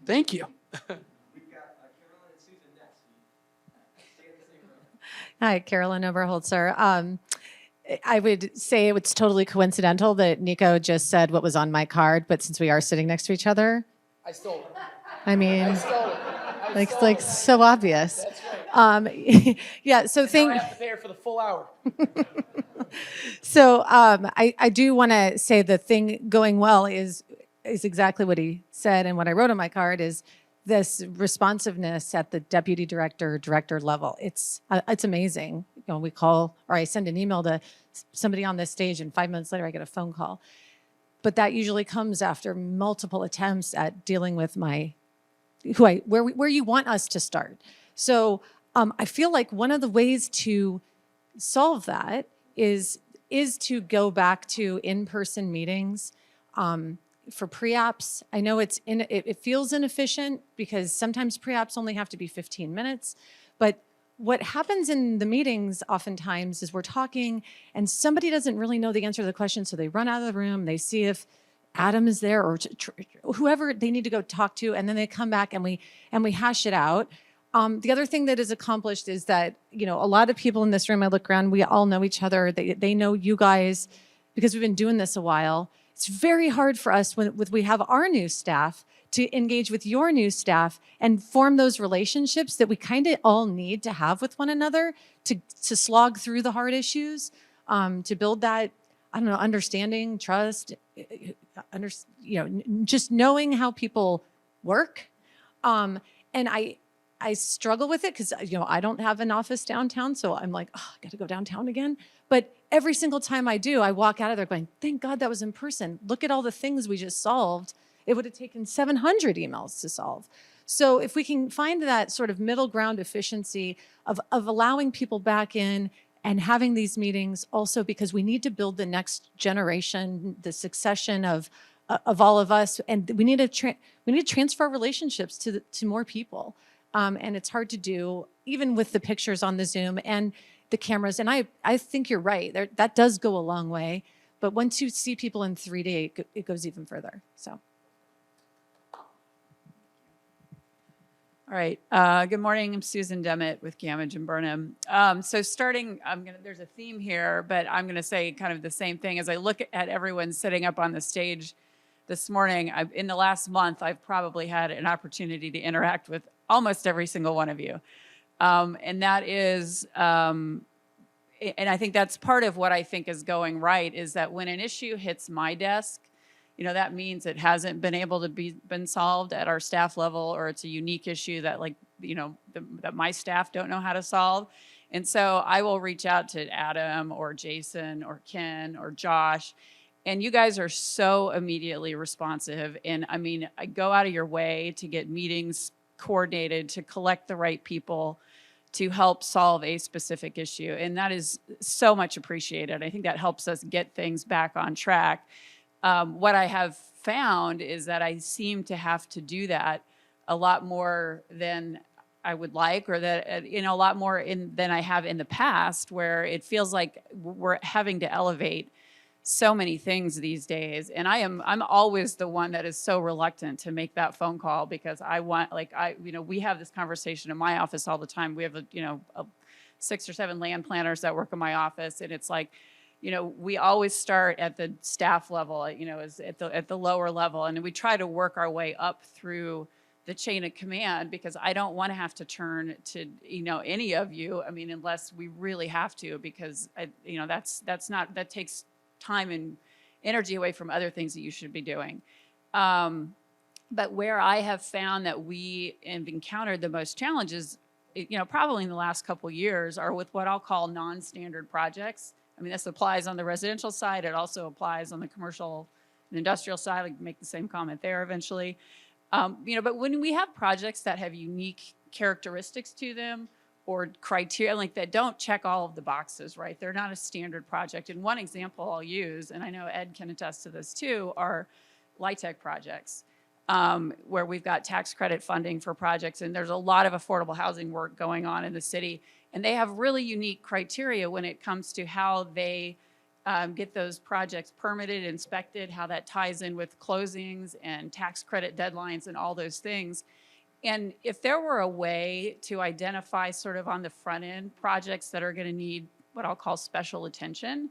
Speaker 15: Thank you.
Speaker 1: We've got Carolyn and Susan next. Stay in the same room.
Speaker 16: Hi, Carolyn Oberholzer. I would say it's totally coincidental that Nico just said what was on my card, but since we are sitting next to each other,
Speaker 15: I stole it.
Speaker 16: I mean,
Speaker 15: I stole it.
Speaker 16: like so obvious.
Speaker 15: That's right.
Speaker 16: Yeah. So
Speaker 15: I have to pay her for the full hour.
Speaker 16: So I do want to say the thing going well is exactly what he said, and what I wrote on my card is this responsiveness at the deputy director level. It's amazing. We call, or I send an email to somebody on this stage, and 5 minutes later I get a phone call. But that usually comes after multiple attempts at dealing with where you want us to start. So I feel like one of the ways to solve that is to go back to in-person meetings. For pre-apps, I know it feels inefficient because sometimes pre-apps only have to be 15 minutes, but what happens in the meetings oftentimes is we're talking and somebody doesn't really know the answer to the question, so they run out of the room, they see if Adam is there or whoever they need to go talk to, and then they come back and we hash it out. The other thing that is accomplished is that, a lot of people in this room, I look around, we all know each other. They know you guys because we've been doing this a while. It's very hard for us when we have our new staff to engage with your new staff and form those relationships that we kind of all need to have with one another to slog through the hard issues, to build that, I don't know, understanding, trust, just knowing how people work. And I struggle with it because, I don't have an office downtown. So I'm like, oh, I got to go downtown again. But every single time I do, I walk out of there going, thank God that was in person. Look at all the things we just solved. It would have taken 700 emails to solve. So if we can find that sort of middle ground efficiency of allowing people back in and having these meetings also because we need to build the next generation, the succession of all of us, and we need to transfer relationships to more people. And it's hard to do, even with the pictures on the Zoom and the cameras. And I think you're right. That does go a long way. But once you see people in 3D, it goes even further. So.
Speaker 17: All right. Good morning. I'm Susan Demmett with Gamage and Burnham. So starting, there's a theme here, but I'm going to say kind of the same thing. As I look at everyone sitting up on the stage this morning, in the last month, I've probably had an opportunity to interact with almost every single one of you. And that is, and I think that's part of what I think is going right, is that when an issue hits my desk, that means it hasn't been able to been solved at our staff level, or it's a unique issue that that my staff don't know how to solve. And so I will reach out to Adam or Jason or Ken or Josh, and you guys are so immediately responsive. And I mean, I go out of your way to get meetings coordinated, to collect the right people to help solve a specific issue. And that is so much appreciated. I think that helps us get things back on track. What I have found is that I seem to have to do that a lot more than I would like, or that, a lot more than I have in the past, where it feels like we're having to elevate so many things these days. And I'm always the one that is so reluctant to make that phone call, because I want, we have this conversation in my office all the time. We have 6 or 7 land planners that work in my office, and it's like, we always start at the staff level, at the lower level, and we try to work our way up through the chain of command, because I don't want to have to turn to, any of you. I mean, unless we really have to, because that takes time and energy away from other things that you should be doing. But where I have found that we have encountered the most challenges, probably in the last couple of years, are with what I'll call non-standard projects. I mean, this applies on the residential side. It also applies on the commercial and industrial side. I can make the same comment there eventually. But when we have projects that have unique characteristics to them, or criteria that don't check all of the boxes, right? They're not a standard project. And one example I'll use, and I know Ed can attest to this too, are LIHTC projects, where we've got tax credit funding for projects, and there's a lot of affordable housing work going on in the city. And they have really unique criteria when it comes to how they get those projects permitted, inspected, how that ties in with closings and tax credit deadlines and all those things. And if there were a way to identify sort of on the front end projects that are going to need what I'll call special attention,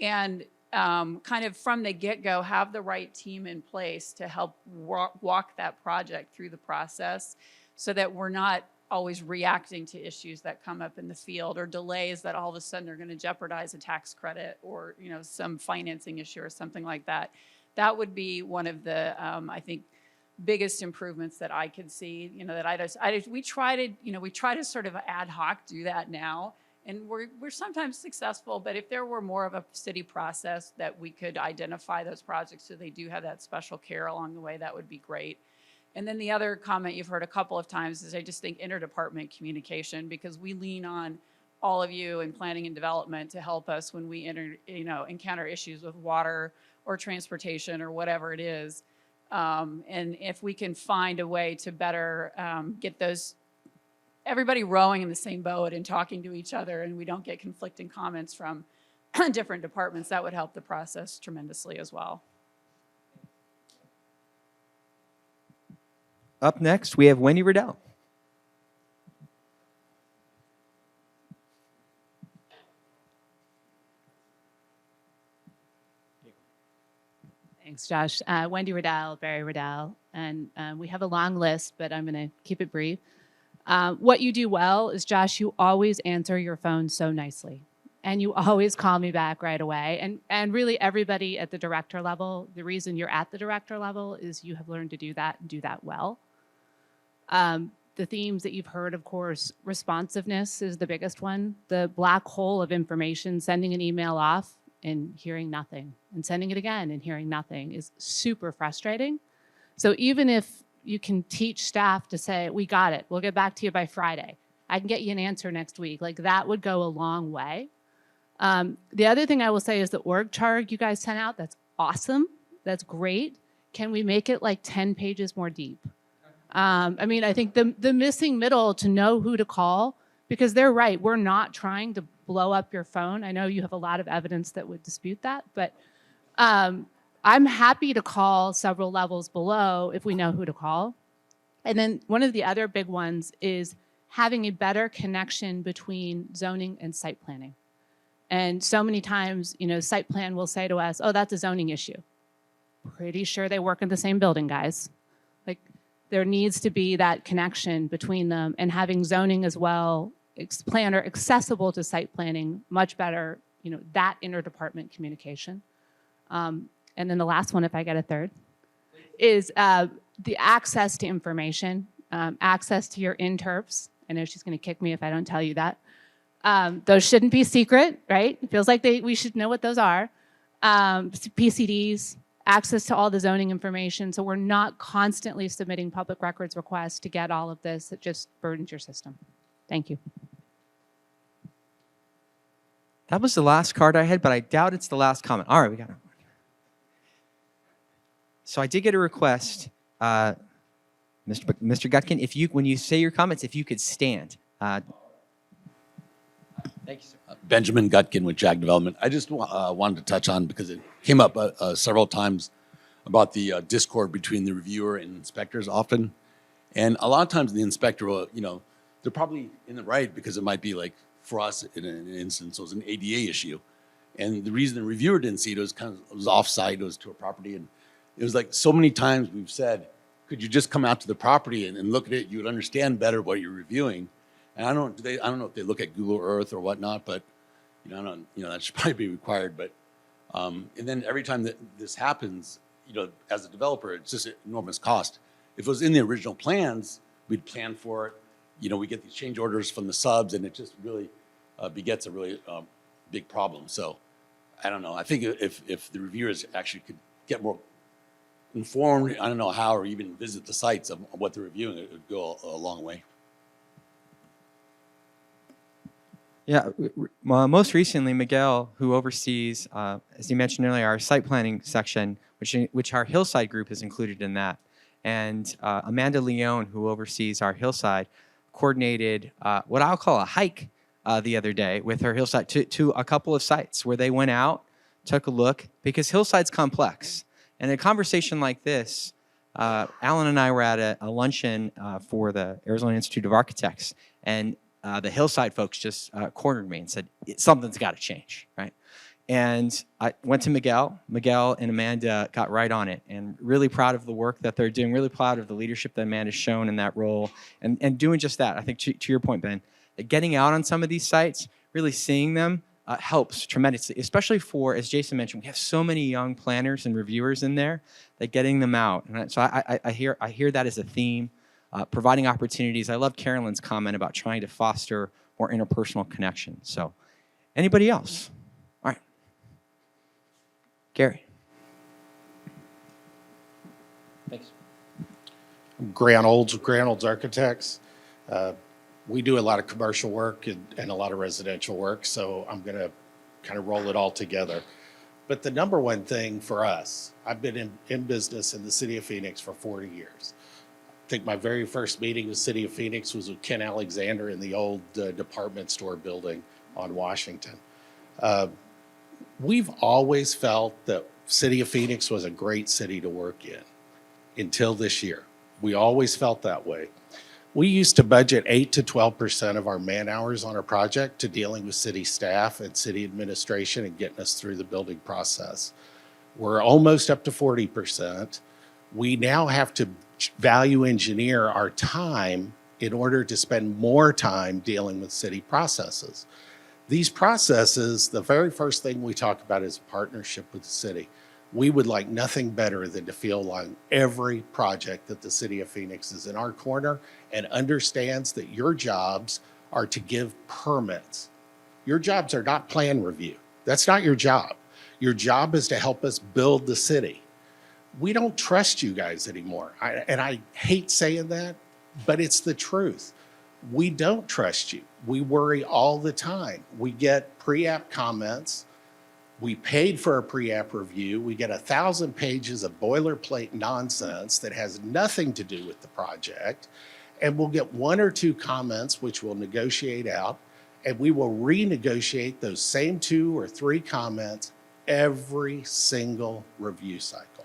Speaker 17: and kind of from the get-go have the right team in place to help walk that project through the process, so that we're not always reacting to issues that come up in the field, or delays that all of a sudden are going to jeopardize a tax credit, or some financing issue or something like that. That would be one of the I think biggest improvements that I could see. We try to sort of ad hoc do that now, and we're sometimes successful. But if there were more of a city process that we could identify those projects so they do have that special care along the way, that would be great. And then the other comment you've heard a couple of times is I just think interdepartment communication, because we lean on all of you in planning and development to help us when we encounter issues with water or transportation or whatever it is. And if we can find a way to better get everybody rowing in the same boat and talking to each other, and we don't get conflicting comments from different departments, that would help the process tremendously as well.
Speaker 1: Up next, we have Wendy Riddell.
Speaker 18: Thanks, Josh. Wendy Riddell, Barry Riddell, and we have a long list, but I'm going to keep it brief. What you do well is, Josh, you always answer your phone so nicely, and you always call me back right away. And really, everybody at the director level, the reason you're at the director level is you have learned to do that and do that well. The themes that you've heard, of course, responsiveness is the biggest one. The black hole of information, sending an email off and hearing nothing, and sending it again and hearing nothing is super frustrating. So even if you can teach staff to say, we got it, we'll get back to you by Friday, I can get you an answer next week, like that would go a long way. The other thing I will say is the org chart you guys sent out, that's awesome, that's great. Can we make it like 10 pages more deep? I mean, I think the missing middle to know who to call, because they're right, we're not trying to blow up your phone. I know you have a lot of evidence that would dispute that, but I'm happy to call several levels below if we know who to call. And then one of the other big ones is having a better connection between zoning and site planning. And so many times, you know, site plan will say to us, oh, that's a zoning issue. Pretty sure they work in the same building, guys. Like, there needs to be that connection between them, and having zoning as well, planner accessible to site planning, much better, you know, that interdepartment communication. And then the last one, if I get a third, is the access to information, access to your interps. I know she's going to kick me if I don't tell you that. Those shouldn't be secret, right? It feels like we should know what those are. PCDs, access to all the zoning information, so we're not constantly submitting public records requests to get all of this. It just burdens your system. Thank you.
Speaker 1: That was the last card I had, but I doubt it's the last comment. All right, we got it. So I did get a request, Mr. Gutkin, if you, when you say your comments, if you could stand. Thank you, sir.
Speaker 19: Benjamin Gutkin with JAG Development. I just wanted to touch on, because it came up several times, about the discord between the reviewer and inspectors often. And a lot of times the inspector will, you know, they're probably in the right, because it might be like, for us in an instance, it was an ADA issue. And the reason the reviewer didn't see it was it was off-site, it was to a property. And it was like so many times we've said, could you just come out to the property and look at it? You would understand better what you're reviewing. And I don't know if they look at Google Earth or whatnot, but that should probably be required. But and then every time that this happens, you know, as a developer, it's just an enormous cost. If it was in the original plans, we'd plan for it. You know, we get these change orders from the subs, and it just really begets a really big problem. So I don't know. I think if the reviewers actually could get more informed, I don't know how, or even visit the sites of what they're reviewing, it would go a long way.
Speaker 1: Yeah, most recently, Miguel, who oversees, as you mentioned earlier, our site planning section, which our Hillside group is included in that, and Amanda Leone, who oversees our Hillside, coordinated what I'll call a hike the other day with her Hillside to a couple of sites where they went out, took a look, because Hillside's complex. And a conversation like this, Alan and I were at a luncheon for the Arizona Institute of Architects, and the Hillside folks just cornered me and said, something's got to change, right? And I went to Miguel. Miguel and Amanda got right on it, and really proud of the work that they're doing, really proud of the leadership that Amanda's shown in that role, and doing just that. I think to your point, Ben, getting out on some of these sites, really seeing them helps tremendously, especially for, as Jason mentioned, we have so many young planners and reviewers in there that getting them out. And so I hear that as a theme. Providing opportunities. I love Carolyn's comment about trying to foster more interpersonal connection. So, anybody else? All right. Gary. Thanks.
Speaker 20: Granolds Architects. We do a lot of commercial work and a lot of residential work, so I'm going to kind of roll it all together. But the number one thing for us, I've been in business in the city of Phoenix for 40 years. I think my very first meeting with City of Phoenix was with Ken Alexander in the old department store building on Washington. We've always felt that City of Phoenix was a great city to work in until this year. We always felt that way. We used to budget 8 to 12% of our man hours on a project to dealing with city staff and city administration and getting us through the building process. We're almost up to 40%. We now have to value engineer our time in order to spend more time dealing with city processes. These processes, the very first thing we talk about is a partnership with the city. We would like nothing better than to feel like every project that the city of Phoenix is in our corner and understands that your jobs are to give permits. Your jobs are not plan review. That's not your job. Your job is to help us build the city. We don't trust you guys anymore. And I hate saying that, but it's the truth. We don't trust you. We worry all the time. We get pre-app comments. We paid for a pre-app review. We get 1,000 pages of boilerplate nonsense that has nothing to do with the project. And we'll get 1 or 2 comments, which we'll negotiate out, and we will renegotiate those same 2 or 3 comments every single review cycle.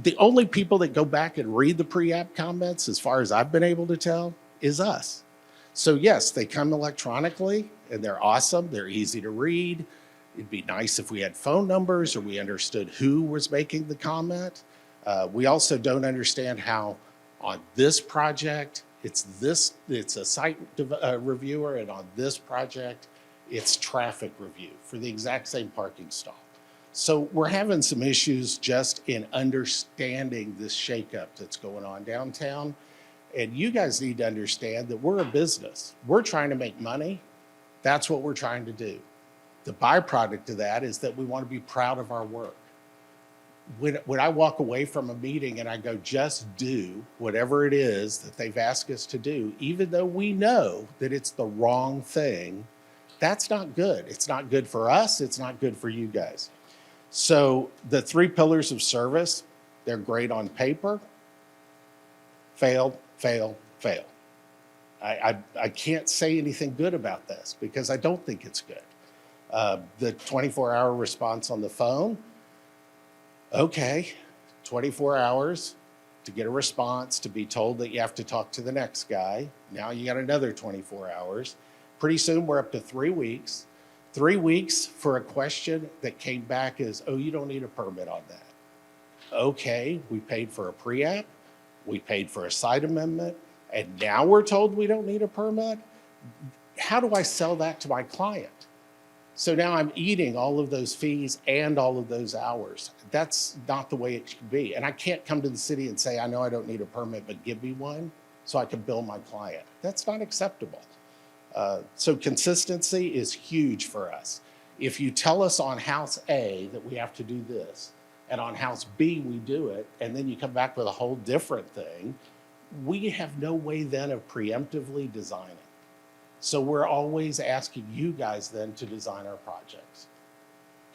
Speaker 20: The only people that go back and read the pre-app comments, as far as I've been able to tell, is us. So yes, they come electronically and they're awesome. They're easy to read. It'd be nice if we had phone numbers or we understood who was making the comment. We also don't understand how on this project, it's a site reviewer, and on this project, it's traffic review for the exact same parking stall. So we're having some issues just in understanding this shakeup that's going on downtown. And you guys need to understand that we're a business. We're trying to make money. That's what we're trying to do. The byproduct of that is that we want to be proud of our work. When I walk away from a meeting and I go, just do whatever it is that they've asked us to do, even though we know that it's the wrong thing, that's not good. It's not good for us. It's not good for you guys. So the 3 pillars of service, they're great on paper. Fail, fail, fail. I can't say anything good about this because I don't think it's good. The 24-hour response on the phone, okay, 24 hours to get a response, to be told that you have to talk to the next guy. Now you got another 24 hours. Pretty soon we're up to 3 weeks. 3 weeks for a question that came back as, oh, you don't need a permit on that. Okay, we paid for a pre-app, we paid for a site amendment, and now we're told we don't need a permit? How do I sell that to my client? So now I'm eating all of those fees and all of those hours. That's not the way it should be. And I can't come to the city and say, I know I don't need a permit, but give me one so I can bill my client. That's not acceptable. So consistency is huge for us. If you tell us on house A that we have to do this, and on house B we do it, and then you come back with a whole different thing, we have no way then of preemptively designing. So we're always asking you guys then to design our projects.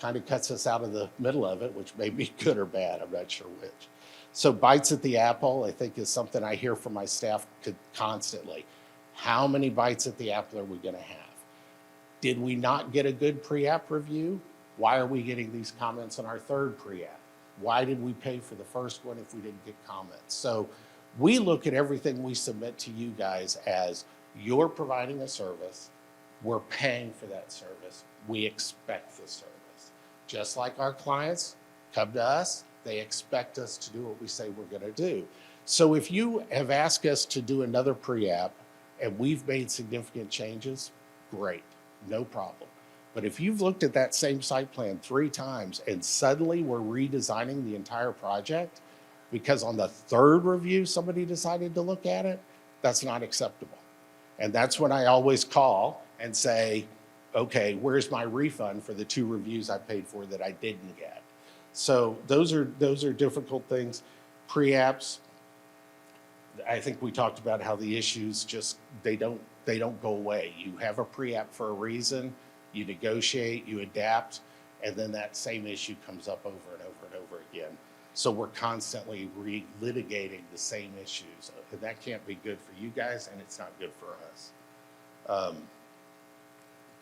Speaker 20: Kind of cuts us out of the middle of it, which may be good or bad, I'm not sure which. So bites at the apple, I think, is something I hear from my staff constantly. How many bites at the apple are we gonna have? Did we not get a good pre-app review? Why are we getting these comments on our 3rd pre-app? Why did we pay for the first one if we didn't get comments? So we look at everything we submit to you guys as you're providing a service, we're paying for that service, we expect the service. Just like our clients come to us, they expect us to do what we say we're gonna do. So if you have asked us to do another pre-app and we've made significant changes, great, no problem. But if you've looked at that same site plan 3 times and suddenly we're redesigning the entire project because on the 3rd review somebody decided to look at it, that's not acceptable. And that's when I always call and say, okay, where's my refund for the 2 reviews I paid for that I didn't get? So those are difficult things. Pre-apps, I think we talked about how the issues just, they don't go away. You have a pre-app for a reason, you negotiate, you adapt, and then that same issue comes up over and over and over again. So we're constantly relitigating the same issues. And that can't be good for you guys, and it's not good for us.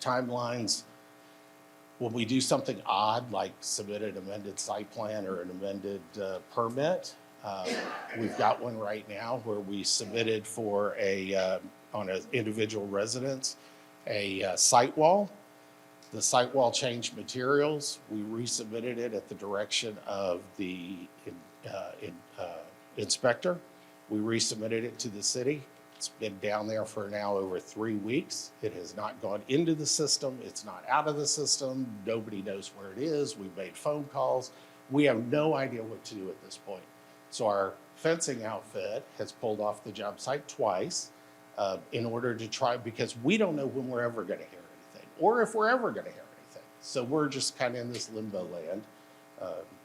Speaker 20: Timelines, when we do something odd, like submit an amended site plan or an amended permit, we've got one right now where we submitted for on an individual residence, a site wall. The site wall change materials, we resubmitted it at the direction of the inspector. We resubmitted it to the city. It's been down there for now over 3 weeks. It has not gone into the system. It's not out of the system. Nobody knows where it is. We've made phone calls. We have no idea what to do at this point. So our fencing outfit has pulled off the job site twice in order to try, because we don't know when we're ever going to hear anything or if we're ever going to hear anything. So we're just kind of in this limbo land.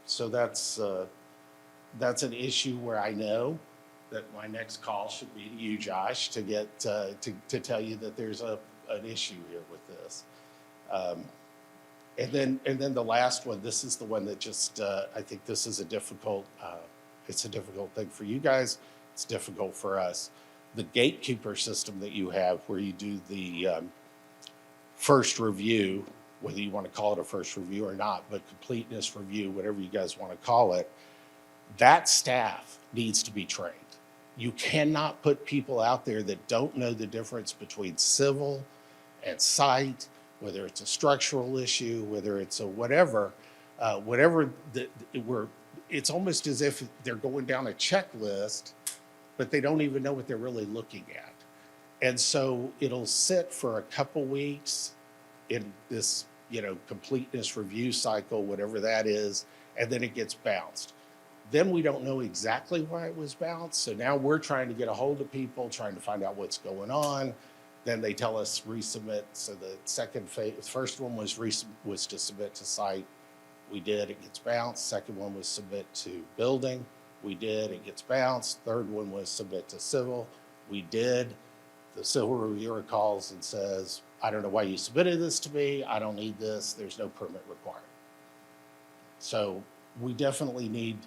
Speaker 20: So that's an issue where I know that my next call should be to you, Josh, to get to tell you that there's an issue here with this. And then the last one. This is the one that just I think this is a difficult. It's a difficult thing for you guys. It's difficult for us. The gatekeeper system that you have, where you do the first review, whether you want to call it a first review or not, but completeness review, whatever you guys want to call it, that staff needs to be trained. You cannot put people out there that don't know the difference between civil and site, whether it's a structural issue, whether it's a whatever, it's almost as if they're going down a checklist, but they don't even know what they're really looking at. And so it'll sit for a couple weeks in this, completeness review cycle, whatever that is, and then it gets bounced. Then we don't know exactly why it was bounced. So now we're trying to get a hold of people, trying to find out what's going on. Then they tell us resubmit. So the second phase, first one was to submit to site. We did, it gets bounced. Second one was submit to building. We did, it gets bounced. Third one was submit to civil. We did. The civil reviewer calls and says, I don't know why you submitted this to me. I don't need this. There's no permit required. So we definitely need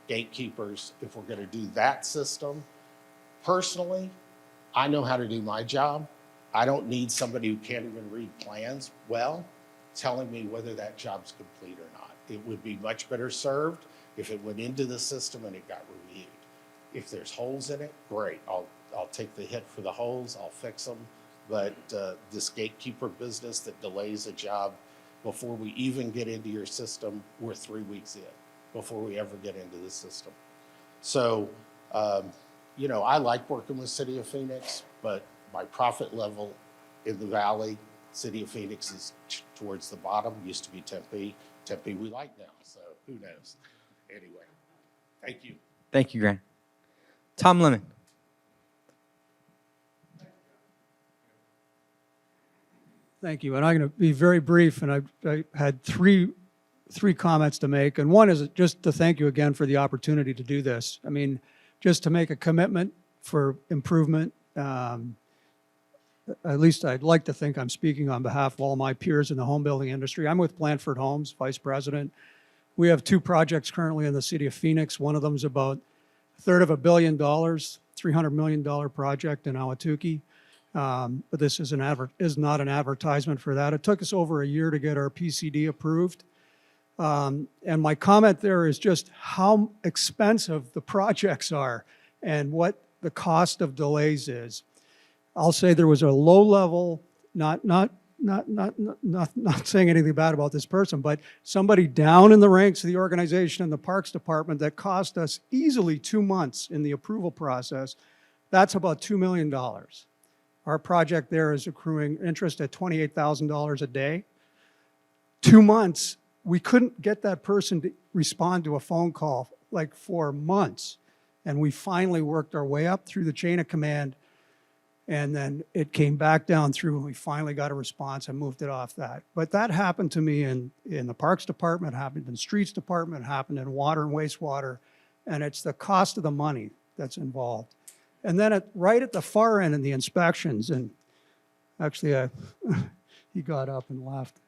Speaker 20: gatekeepers if we're going to do that system. Personally, I know how to do my job. I don't need somebody who can't even read plans well telling me whether that job's complete or not. It would be much better served if it went into the system and it got reviewed. If there's holes in it, great. I'll take the hit for the holes. I'll fix them. But this gatekeeper business that delays a job before we even get into your system, we're 3 weeks in before we ever get into the system. So, I like working with City of Phoenix, but my profit level in the valley, City of Phoenix is towards the bottom. Used to be Tempe. Tempe we like now, so who knows? Anyway, thank you.
Speaker 1: Thank you, Grant. Tom Lemon.
Speaker 21: Thank you. And I'm going to be very brief. And I had three comments to make. And one is just to thank you again for the opportunity to do this. I mean, just to make a commitment for improvement. At least I'd like to think I'm speaking on behalf of all my peers in the home building industry. I'm with Blanford Homes, Vice President. We have 2 projects currently in the city of Phoenix. One of them is about $1/3 billion, $300 million project in Ahwatukee. But this is not an advertisement for that. It took us over a year to get our PCD approved. And my comment there is just how expensive the projects are and what the cost of delays is. I'll say there was a low level, not saying anything bad about this person, but somebody down in the ranks of the organization in the Parks Department that cost us easily 2 months in the approval process. That's about $2 million. Our project there is accruing interest at $28,000 a day. 2 months, we couldn't get that person to respond to a phone call like for months. And we finally worked our way up through the chain of command. And then it came back down through and we finally got a response and moved it off that. But that happened to me in the Parks Department, happened in Streets Department, happened in Water and Wastewater. And it's the cost of the money that's involved. And then right at the far end in the inspections, and actually he got up and left.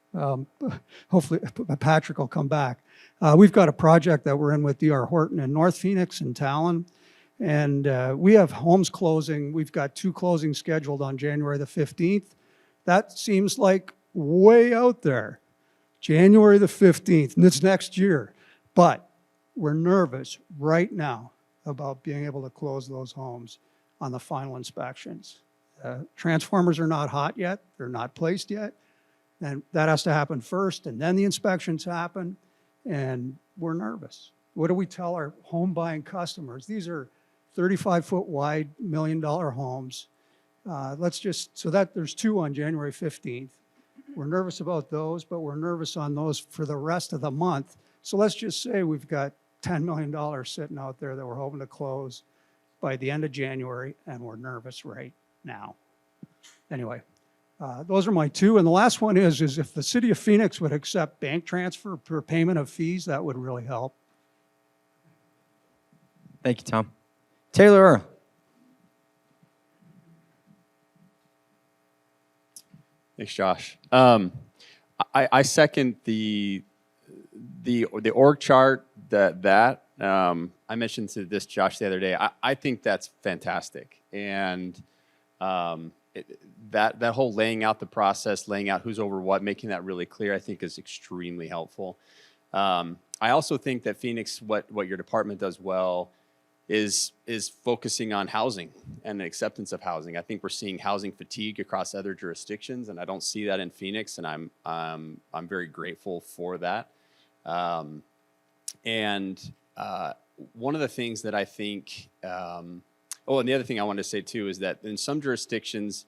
Speaker 21: Hopefully Patrick will come back. We've got a project that we're in with D.R. Horton in North Phoenix and Talon. And we have homes closing. We've got 2 closings scheduled on January the 15th. That seems like way out there. January the 15th, and it's next year. But we're nervous right now about being able to close those homes on the final inspections. Transformers are not hot yet. They're not placed yet. And that has to happen first, and then the inspections happen, and we're nervous. What do we tell our home buying customers? These are 35-foot wide, $1 million homes. So that there's 2 on January 15th. We're nervous about those, but we're nervous on those for the rest of the month. So let's just say we've got $10 million sitting out there that we're hoping to close by the end of January, and we're nervous right now. Anyway, those are my 2. And the last one is if the city of Phoenix would accept bank transfer for payment of fees, that would really help.
Speaker 1: Thank you, Tom. Taylor Earl.
Speaker 4: Thanks, Josh. I second the org chart that I mentioned to this Josh the other day. I think that's fantastic, and that whole laying out the process, laying out who's over what, making that really clear, I think is extremely helpful. I also think that Phoenix, what your department does well, is focusing on housing and the acceptance of housing. I think we're seeing housing fatigue across other jurisdictions, and I don't see that in Phoenix, and I'm very grateful for that. One of the things that I think, and the other thing I wanted to say too is that in some jurisdictions,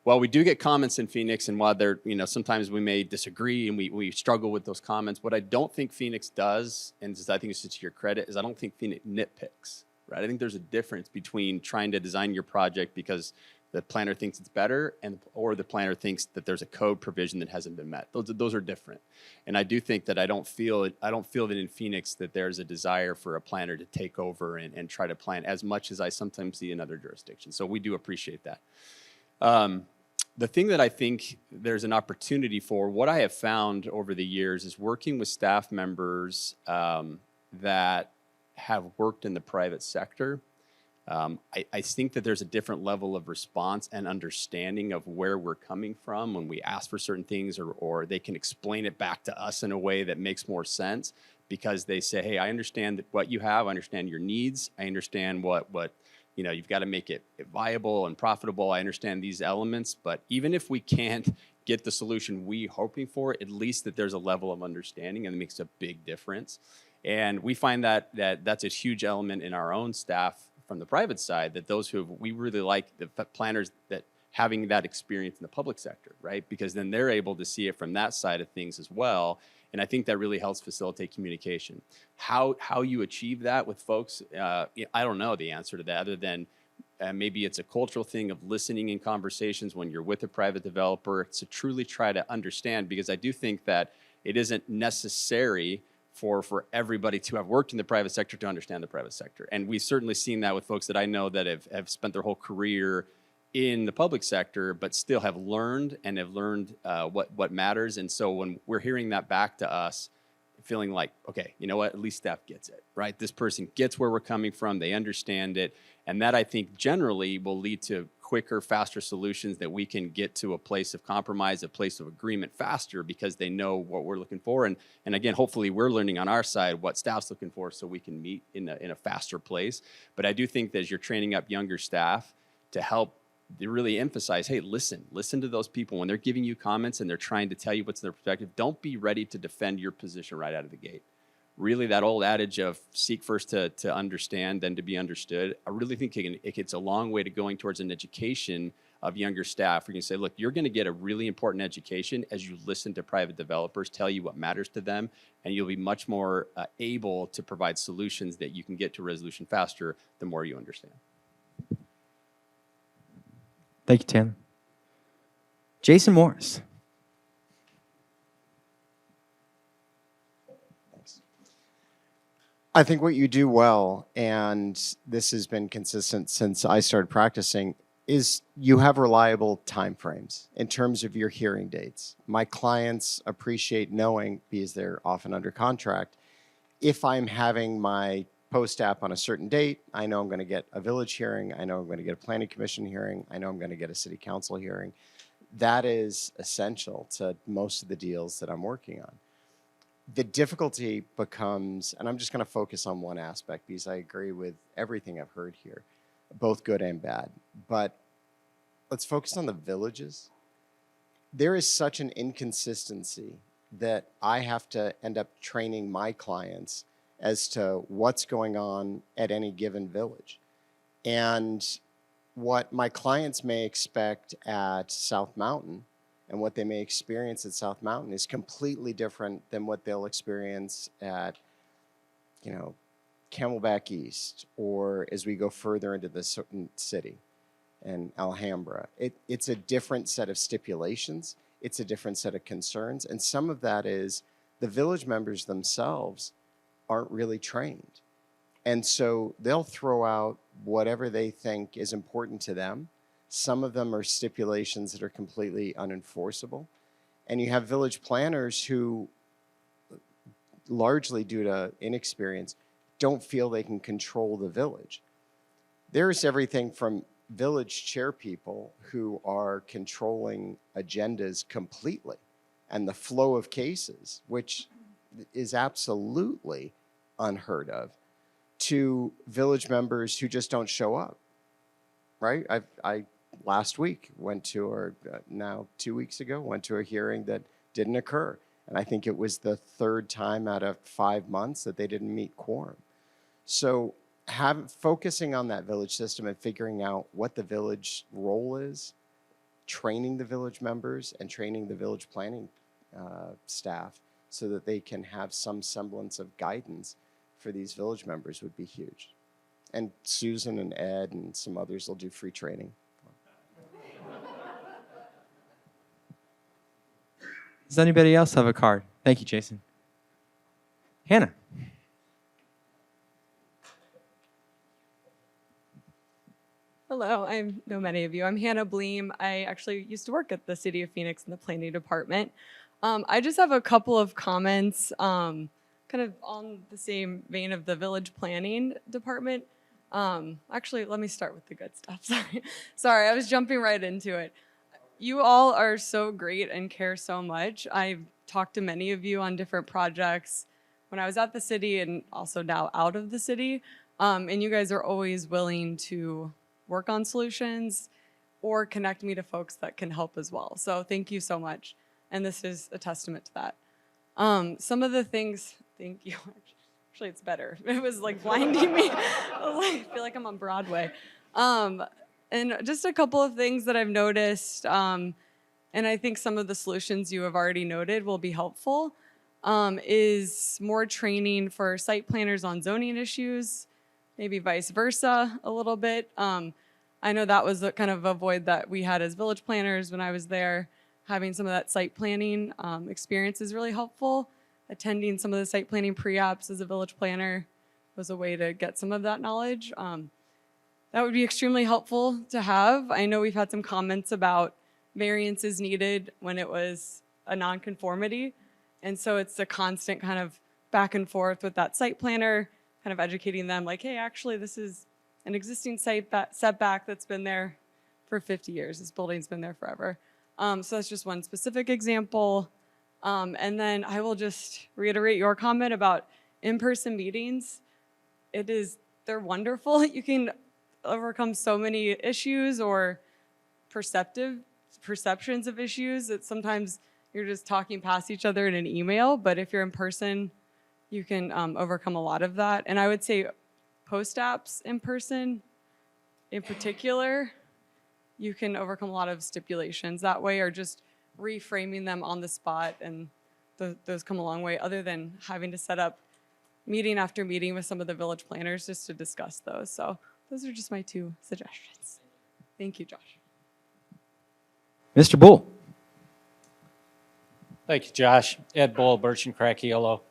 Speaker 4: while we do get comments in Phoenix, and while they're, sometimes we may disagree and we struggle with those comments, what I don't think Phoenix does, and I think it's to your credit, is I don't think Phoenix nitpicks. Right? I think there's a difference between trying to design your project because the planner thinks it's better, or the planner thinks that there's a code provision that hasn't been met. Those are different. And I do think that I don't feel that in Phoenix that there's a desire for a planner to take over and try to plan as much as I sometimes see in other jurisdictions. So we do appreciate that. The thing that I think there's an opportunity for, what I have found over the years is working with staff members that have worked in the private sector. I think that there's a different level of response and understanding of where we're coming from when we ask for certain things, or they can explain it back to us in a way that makes more sense, because they say, hey, I understand what you have, I understand your needs, I understand what you've got to make it viable and profitable, I understand these elements, but even if we can't get the solution we're hoping for, at least that there's a level of understanding, and it makes a big difference. And we find that's a huge element in our own staff from the private side, that we really like the planners that having that experience in the public sector, right? Because then they're able to see it from that side of things as well. And I think that really helps facilitate communication. How you achieve that with folks, I don't know the answer to that, other than maybe it's a cultural thing of listening in conversations when you're with a private developer to truly try to understand, because I do think that it isn't necessary for everybody to have worked in the private sector to understand the private sector. And we've certainly seen that with folks that I know that have spent their whole career in the public sector, but still have learned what matters. And so when we're hearing that back to us, feeling like, okay, you know what, at least staff gets it, right? This person gets where we're coming from, they understand it. And that, I think, generally will lead to quicker, faster solutions that we can get to a place of compromise, a place of agreement faster, because they know what we're looking for. And again, hopefully we're learning on our side what staff's looking for so we can meet in a faster place. But I do think that as you're training up younger staff to help, they really emphasize, hey, listen to those people when they're giving you comments and they're trying to tell you what's their perspective. Don't be ready to defend your position right out of the gate. Really, that old adage of seek first to understand, then to be understood, I really think it's a long way to going towards an education of younger staff. Where you can say, look, you're going to get a really important education as you listen to private developers tell you what matters to them, and you'll be much more able to provide solutions that you can get to resolution faster the more you understand.
Speaker 1: Thank you, Taylor. Jason Morris.
Speaker 22: I think what you do well, and this has been consistent since I started practicing, is you have reliable timeframes in terms of your hearing dates. My clients appreciate knowing, because they're often under contract, if I'm having my post-app on a certain date, I know I'm going to get a village hearing, I know I'm going to get a planning commission hearing, I know I'm going to get a city council hearing. That is essential to most of the deals that I'm working on. The difficulty becomes, and I'm just going to focus on one aspect because I agree with everything I've heard here, both good and bad, but let's focus on the villages. there is such an inconsistency that I have to end up training my clients as to what's going on at any given village. And what my clients may expect at South Mountain and what they may experience at South Mountain is completely different than what they'll experience at, you know, Camelback East, or as we go further into the certain city and Alhambra. It's a different set of stipulations. It's a different set of concerns. And some of that is the village members themselves aren't really trained. And so they'll throw out whatever they think is important to them. Some of them are stipulations that are completely unenforceable. And you have village planners who, largely due to inexperience, don't feel they can control the village. There's everything from village chair people who are controlling agendas completely and the flow of cases, which is absolutely unheard of, to village members who just don't show up, right? I last week went to, or now 2 weeks ago, went to a hearing that didn't occur. And I think it was the third time out of 5 months that they didn't meet quorum. So focusing on that village system and figuring out what the village role is, training the village members and training the village planning staff so that they can have some semblance of guidance for these village members would be huge. And Susan and Ed and some others will do free training.
Speaker 1: Does anybody else have a card? Thank you, Jason. Hannah.
Speaker 5: Hello, I know many of you. I'm Hannah Bleem. I actually used to work at the City of Phoenix in the planning department. I just have a couple of comments kind of on the same vein of the village planning department. Actually, let me start with the good stuff. Sorry, I was jumping right into it. You all are so great and care so much. I've talked to many of you on different projects when I was at the city and also now out of the city. And you guys are always willing to work on solutions or connect me to folks that can help as well. So thank you so much. And this is a testament to that. Some of the things, thank you. Actually, it's better. It was like blinding me. I feel like I'm on Broadway. And just a couple of things that I've noticed, and I think some of the solutions you have already noted will be helpful, is more training for site planners on zoning issues, maybe vice versa a little bit. I know that was kind of a void that we had as village planners when I was there. Having some of that site planning experience is really helpful. Attending some of the site planning pre-apps as a village planner was a way to get some of that knowledge. That would be extremely helpful to have. I know we've had some comments about variances needed when it was a nonconformity. And so it's a constant kind of back and forth with that site planner, kind of educating them like, hey, actually this is an existing site setback that's been there for 50 years. This building's been there forever. So that's just one specific example. And then I will just reiterate your comment about in-person meetings. They're wonderful. You can overcome so many issues or perceptions of issues that sometimes you're just talking past each other in an email, but if you're in person, you can overcome a lot of that. And I would say post-apps in person, in particular, you can overcome a lot of stipulations that way, or just reframing them on the spot, and those come a long way, other than having to set up meeting after meeting with some of the village planners just to discuss those. So those are just my 2 suggestions. Thank you, Josh.
Speaker 1: Mr. Bull.
Speaker 6: Thank you, Josh. Ed Bull, Birch and Crackiola.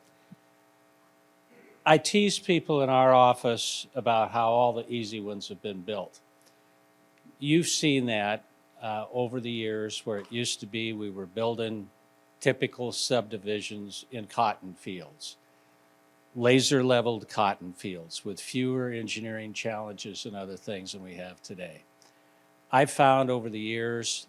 Speaker 6: I tease people in our office about how all the easy ones have been built. You've seen that over the years, where it used to be we were building typical subdivisions in cotton fields, laser leveled cotton fields with fewer engineering challenges and other things than we have today. I've found over the years,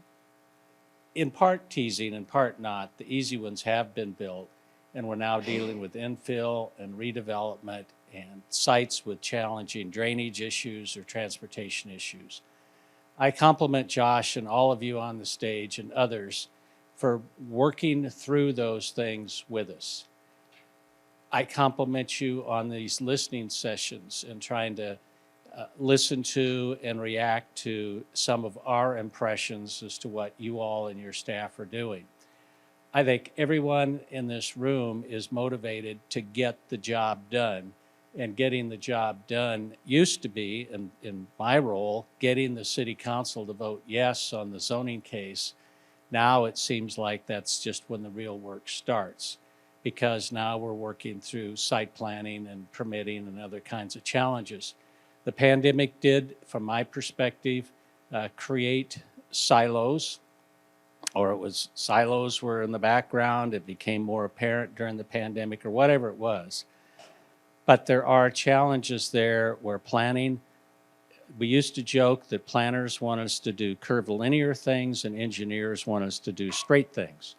Speaker 6: in part teasing, in part not, the easy ones have been built, and we're now dealing with infill and redevelopment and sites with challenging drainage issues or transportation issues. I compliment Josh and all of you on the stage and others for working through those things with us. I compliment you on these listening sessions and trying to listen to and react to some of our impressions as to what you all and your staff are doing. I think everyone in this room is motivated to get the job done. And getting the job done used to be, in my role, getting the city council to vote yes on the zoning case. Now it seems like that's just when the real work starts, because now we're working through site planning and permitting and other kinds of challenges. The pandemic did, from my perspective, create silos, or it was silos were in the background. It became more apparent during the pandemic, or whatever it was. But there are challenges there where planning, we used to joke that planners want us to do curvilinear things and engineers want us to do straight things.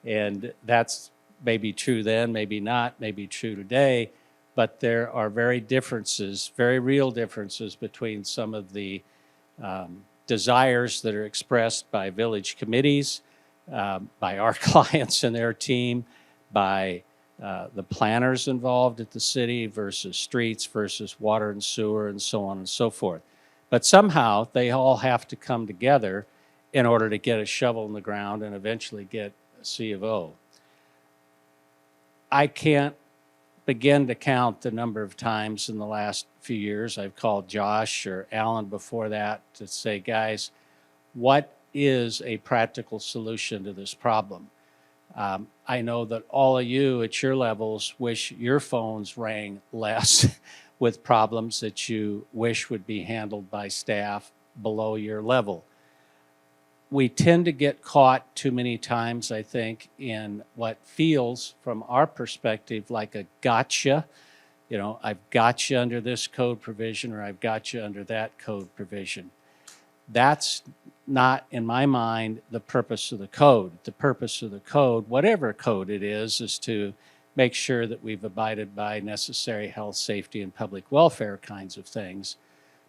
Speaker 6: And that's maybe true then, maybe not, maybe true today, but there are very real differences between some of the desires that are expressed by village committees, by our clients and their team, by the planners involved at the city versus streets versus water and sewer and so on and so forth. But somehow they all have to come together in order to get a shovel in the ground and eventually get a C of O. I can't begin to count the number of times in the last few years I've called Josh or Alan before that to say, guys, what is a practical solution to this problem? I know that all of you at your levels wish your phones rang less with problems that you wish would be handled by staff below your level. We tend to get caught too many times, I think, in what feels, from our perspective, like a gotcha. You know, I've got you under this code provision, or I've got you under that code provision. That's not, in my mind, the purpose of the code. The purpose of the code, whatever code it is to make sure that we've abided by necessary health, safety, and public welfare kinds of things.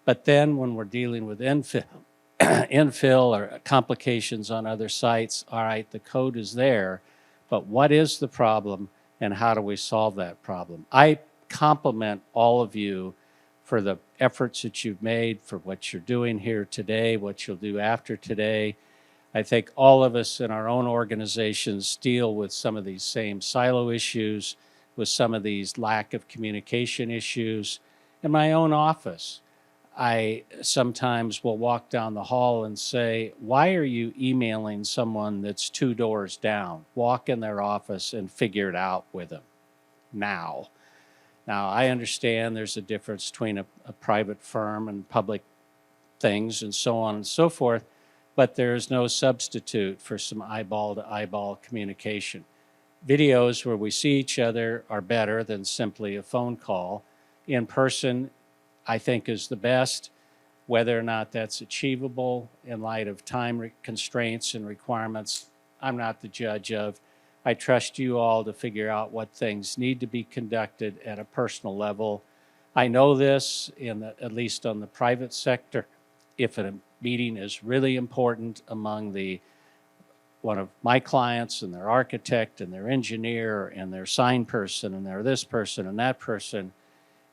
Speaker 6: But then when we're dealing with infill or complications on other sites, all right, the code is there, but what is the problem and how do we solve that problem? I compliment all of you for the efforts that you've made, for what you're doing here today, what you'll do after today. I think all of us in our own organizations deal with some of these same silo issues, with some of these lack of communication issues. In my own office, I sometimes will walk down the hall and say, why are you emailing someone that's 2 doors down? Walk in their office and figure it out with them now. Now, I understand there's a difference between a private firm and public things and so on and so forth, but there's no substitute for some eyeball-to-eyeball communication. Videos where we see each other are better than simply a phone call. In person, I think, is the best. Whether or not that's achievable in light of time constraints and requirements, I'm not the judge of. I trust you all to figure out what things need to be conducted at a personal level. I know this, at least on the private sector, if a meeting is really important among one of my clients and their architect and their engineer and their sign person and their this person and that person,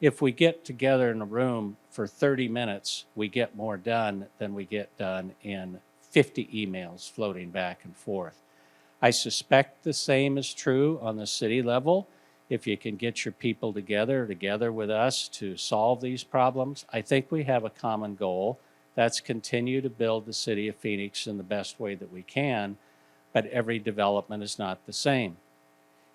Speaker 6: if we get together in a room for 30 minutes, we get more done than we get done in 50 emails floating back and forth. I suspect the same is true on the city level. If you can get your people together with us to solve these problems, I think we have a common goal. That's continue to build the city of Phoenix in the best way that we can, but every development is not the same.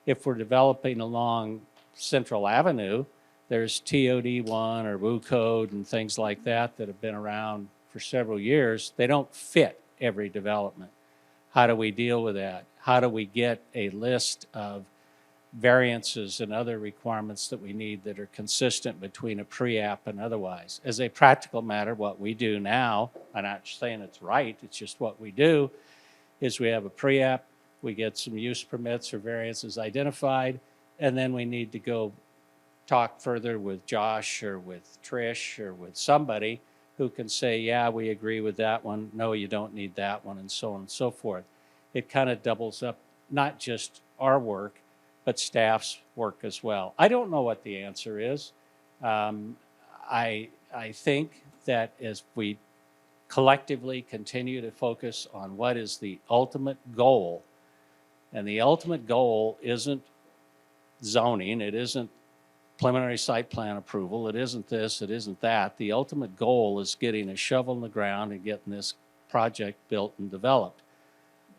Speaker 6: If we're developing along Central Avenue, there's TOD1 or WU code and things like that have been around for several years. They don't fit every development. How do we deal with that? How do we get a list of variances and other requirements that we need that are consistent between a pre-app and otherwise? As a practical matter, what we do now, I'm not saying it's right, it's just what we do, is we have a pre-app, we get some use permits or variances identified, and then we need to go talk further with Josh or with Trish or with somebody who can say, yeah, we agree with that one, no, you don't need that one, and so on and so forth. it kind of doubles up not just our work, but staff's work as well. I don't know what the answer is. I think that as we collectively continue to focus on what is the ultimate goal, and the ultimate goal isn't zoning, it isn't preliminary site plan approval, it isn't this, it isn't that. The ultimate goal is getting a shovel in the ground and getting this project built and developed.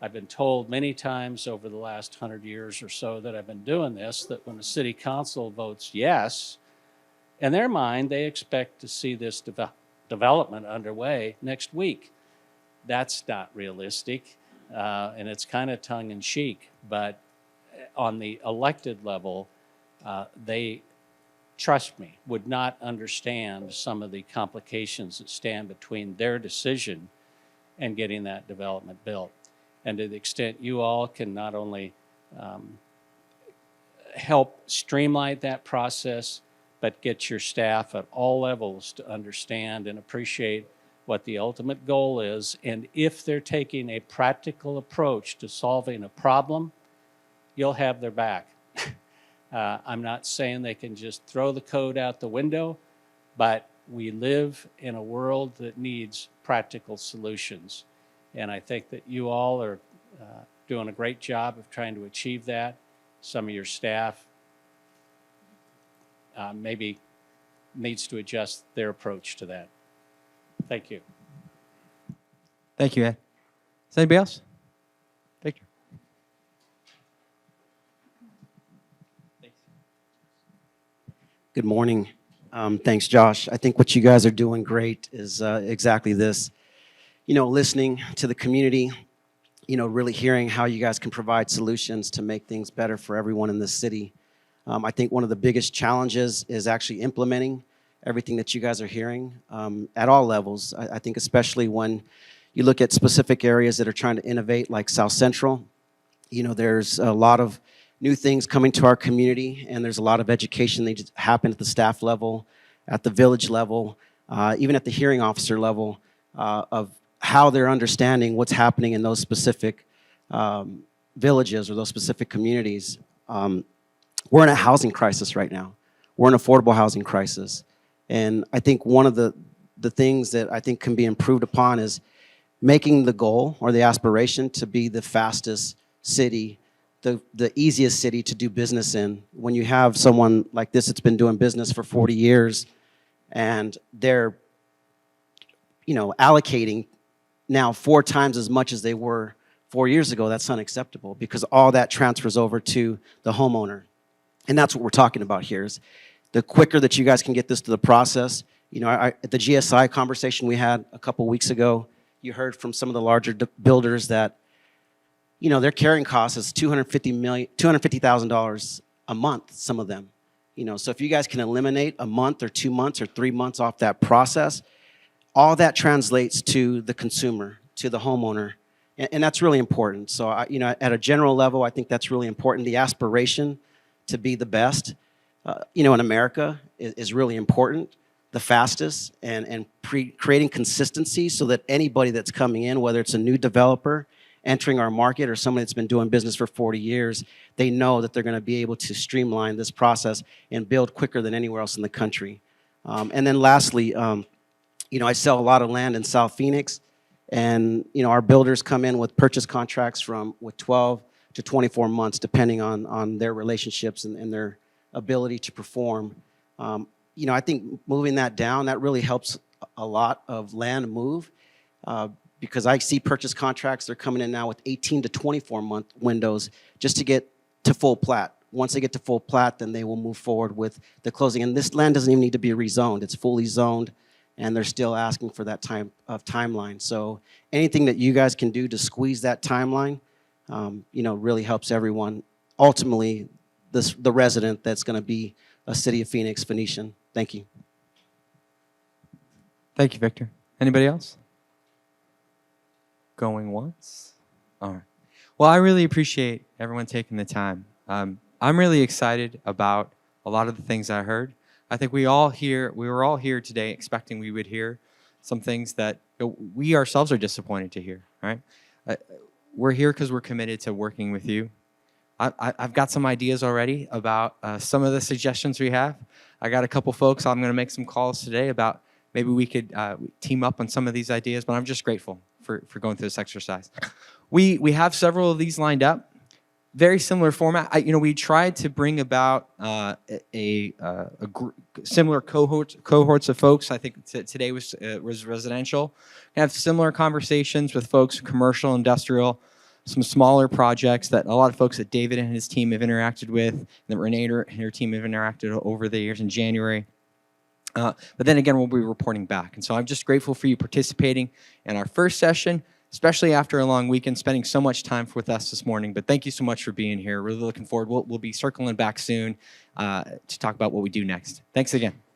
Speaker 6: I've been told many times over the last 100 years or so that I've been doing this, that when the city council votes yes, in their mind, they expect to see this development underway next week. That's not realistic, and it's kind of tongue-in-cheek, but on the elected level, they, trust me, would not understand some of the complications that stand between their decision and getting that development built. And to the extent you all can not only help streamline that process, but get your staff at all levels to understand and appreciate what the ultimate goal is. And if they're taking a practical approach to solving a problem, you'll have their back. I'm not saying they can just throw the code out the window, but we live in a world that needs practical solutions. And I think that you all are doing a great job of trying to achieve that. Some of your staff maybe needs to adjust their approach to that. Thank you.
Speaker 1: Thank you, Ed. Is there anybody else? Victor.
Speaker 7: Good morning. Thanks, Josh. I think what you guys are doing great is exactly this. You know, listening to the community, you know, really hearing how you guys can provide solutions to make things better for everyone in this city. I think one of the biggest challenges is actually implementing everything that you guys are hearing at all levels. I think especially when you look at specific areas that are trying to innovate, like South Central, you know, there's a lot of new things coming to our community, and there's a lot of education that just happen at the staff level, at the village level, even at the hearing officer level, of how they're understanding what's happening in those specific villages or those specific communities. We're in a housing crisis right now. We're in an affordable housing crisis. And I think one of the things that I think can be improved upon is making the goal or the aspiration to be the fastest city, the easiest city to do business in. When you have someone like this that's been doing business for 40 years and they're, you know, allocating now 4 times as much as they were 4 years ago, that's unacceptable, because all that transfers over to the homeowner. And that's what we're talking about here, is the quicker that you guys can get this to the process. You know, at the GSI conversation we had a couple weeks ago, you heard from some of the larger builders that, you know, their carrying cost is $250,000 a month, some of them. You know, so if you guys can eliminate a month or 2 months or 3 months off that process, all that translates to the consumer, to the homeowner, and that's really important. So, you know, at a general level, I think that's really important. The aspiration to be the best, you know, in America is really important, the fastest, and creating consistency so that anybody that's coming in, whether it's a new developer entering our market or somebody that's been doing business for 40 years, they know that they're going to be able to streamline this process and build quicker than anywhere else in the country. And then lastly, you know, I sell a lot of land in South Phoenix, and, you know, our builders come in with purchase contracts with 12 to 24 months, depending on their relationships and their ability to perform. You know, I think moving that down, that really helps a lot of land move, because I see purchase contracts, they're coming in now with 18 to 24 month windows just to get to full plat. Once they get to full plat, then they will move forward with the closing. And this land doesn't even need to be rezoned. It's fully zoned, and they're still asking for that timeline. So anything that you guys can do to squeeze that timeline, you know, really helps everyone. Ultimately, the resident that's going to be a City of Phoenix Phoenician. Thank you.
Speaker 1: Thank you, Victor. Anybody else? Going once? All right. Well, I really appreciate everyone taking the time. I'm really excited about a lot of the things I heard. I think we were all here today expecting we would hear some things that we ourselves are disappointed to hear, right? we're here because we're committed to working with you. I've got some ideas already about some of the suggestions we have. I got a couple folks. I'm going to make some calls today about maybe we could team up on some of these ideas, but I'm just grateful for going through this exercise. We have several of these lined up. Very similar format. We tried to bring about similar cohorts of folks. I think today was residential. Have similar conversations with folks, commercial, industrial, some smaller projects that a lot of folks that David and his team have interacted with, and that Renee and her team have interacted over the years in January. But then again, we'll be reporting back. And so I'm just grateful for you participating in our first session, especially after a long weekend, spending so much time with us this morning. But thank you so much for being here. Really looking forward. We'll be circling back soon to talk about what we do next. Thanks again.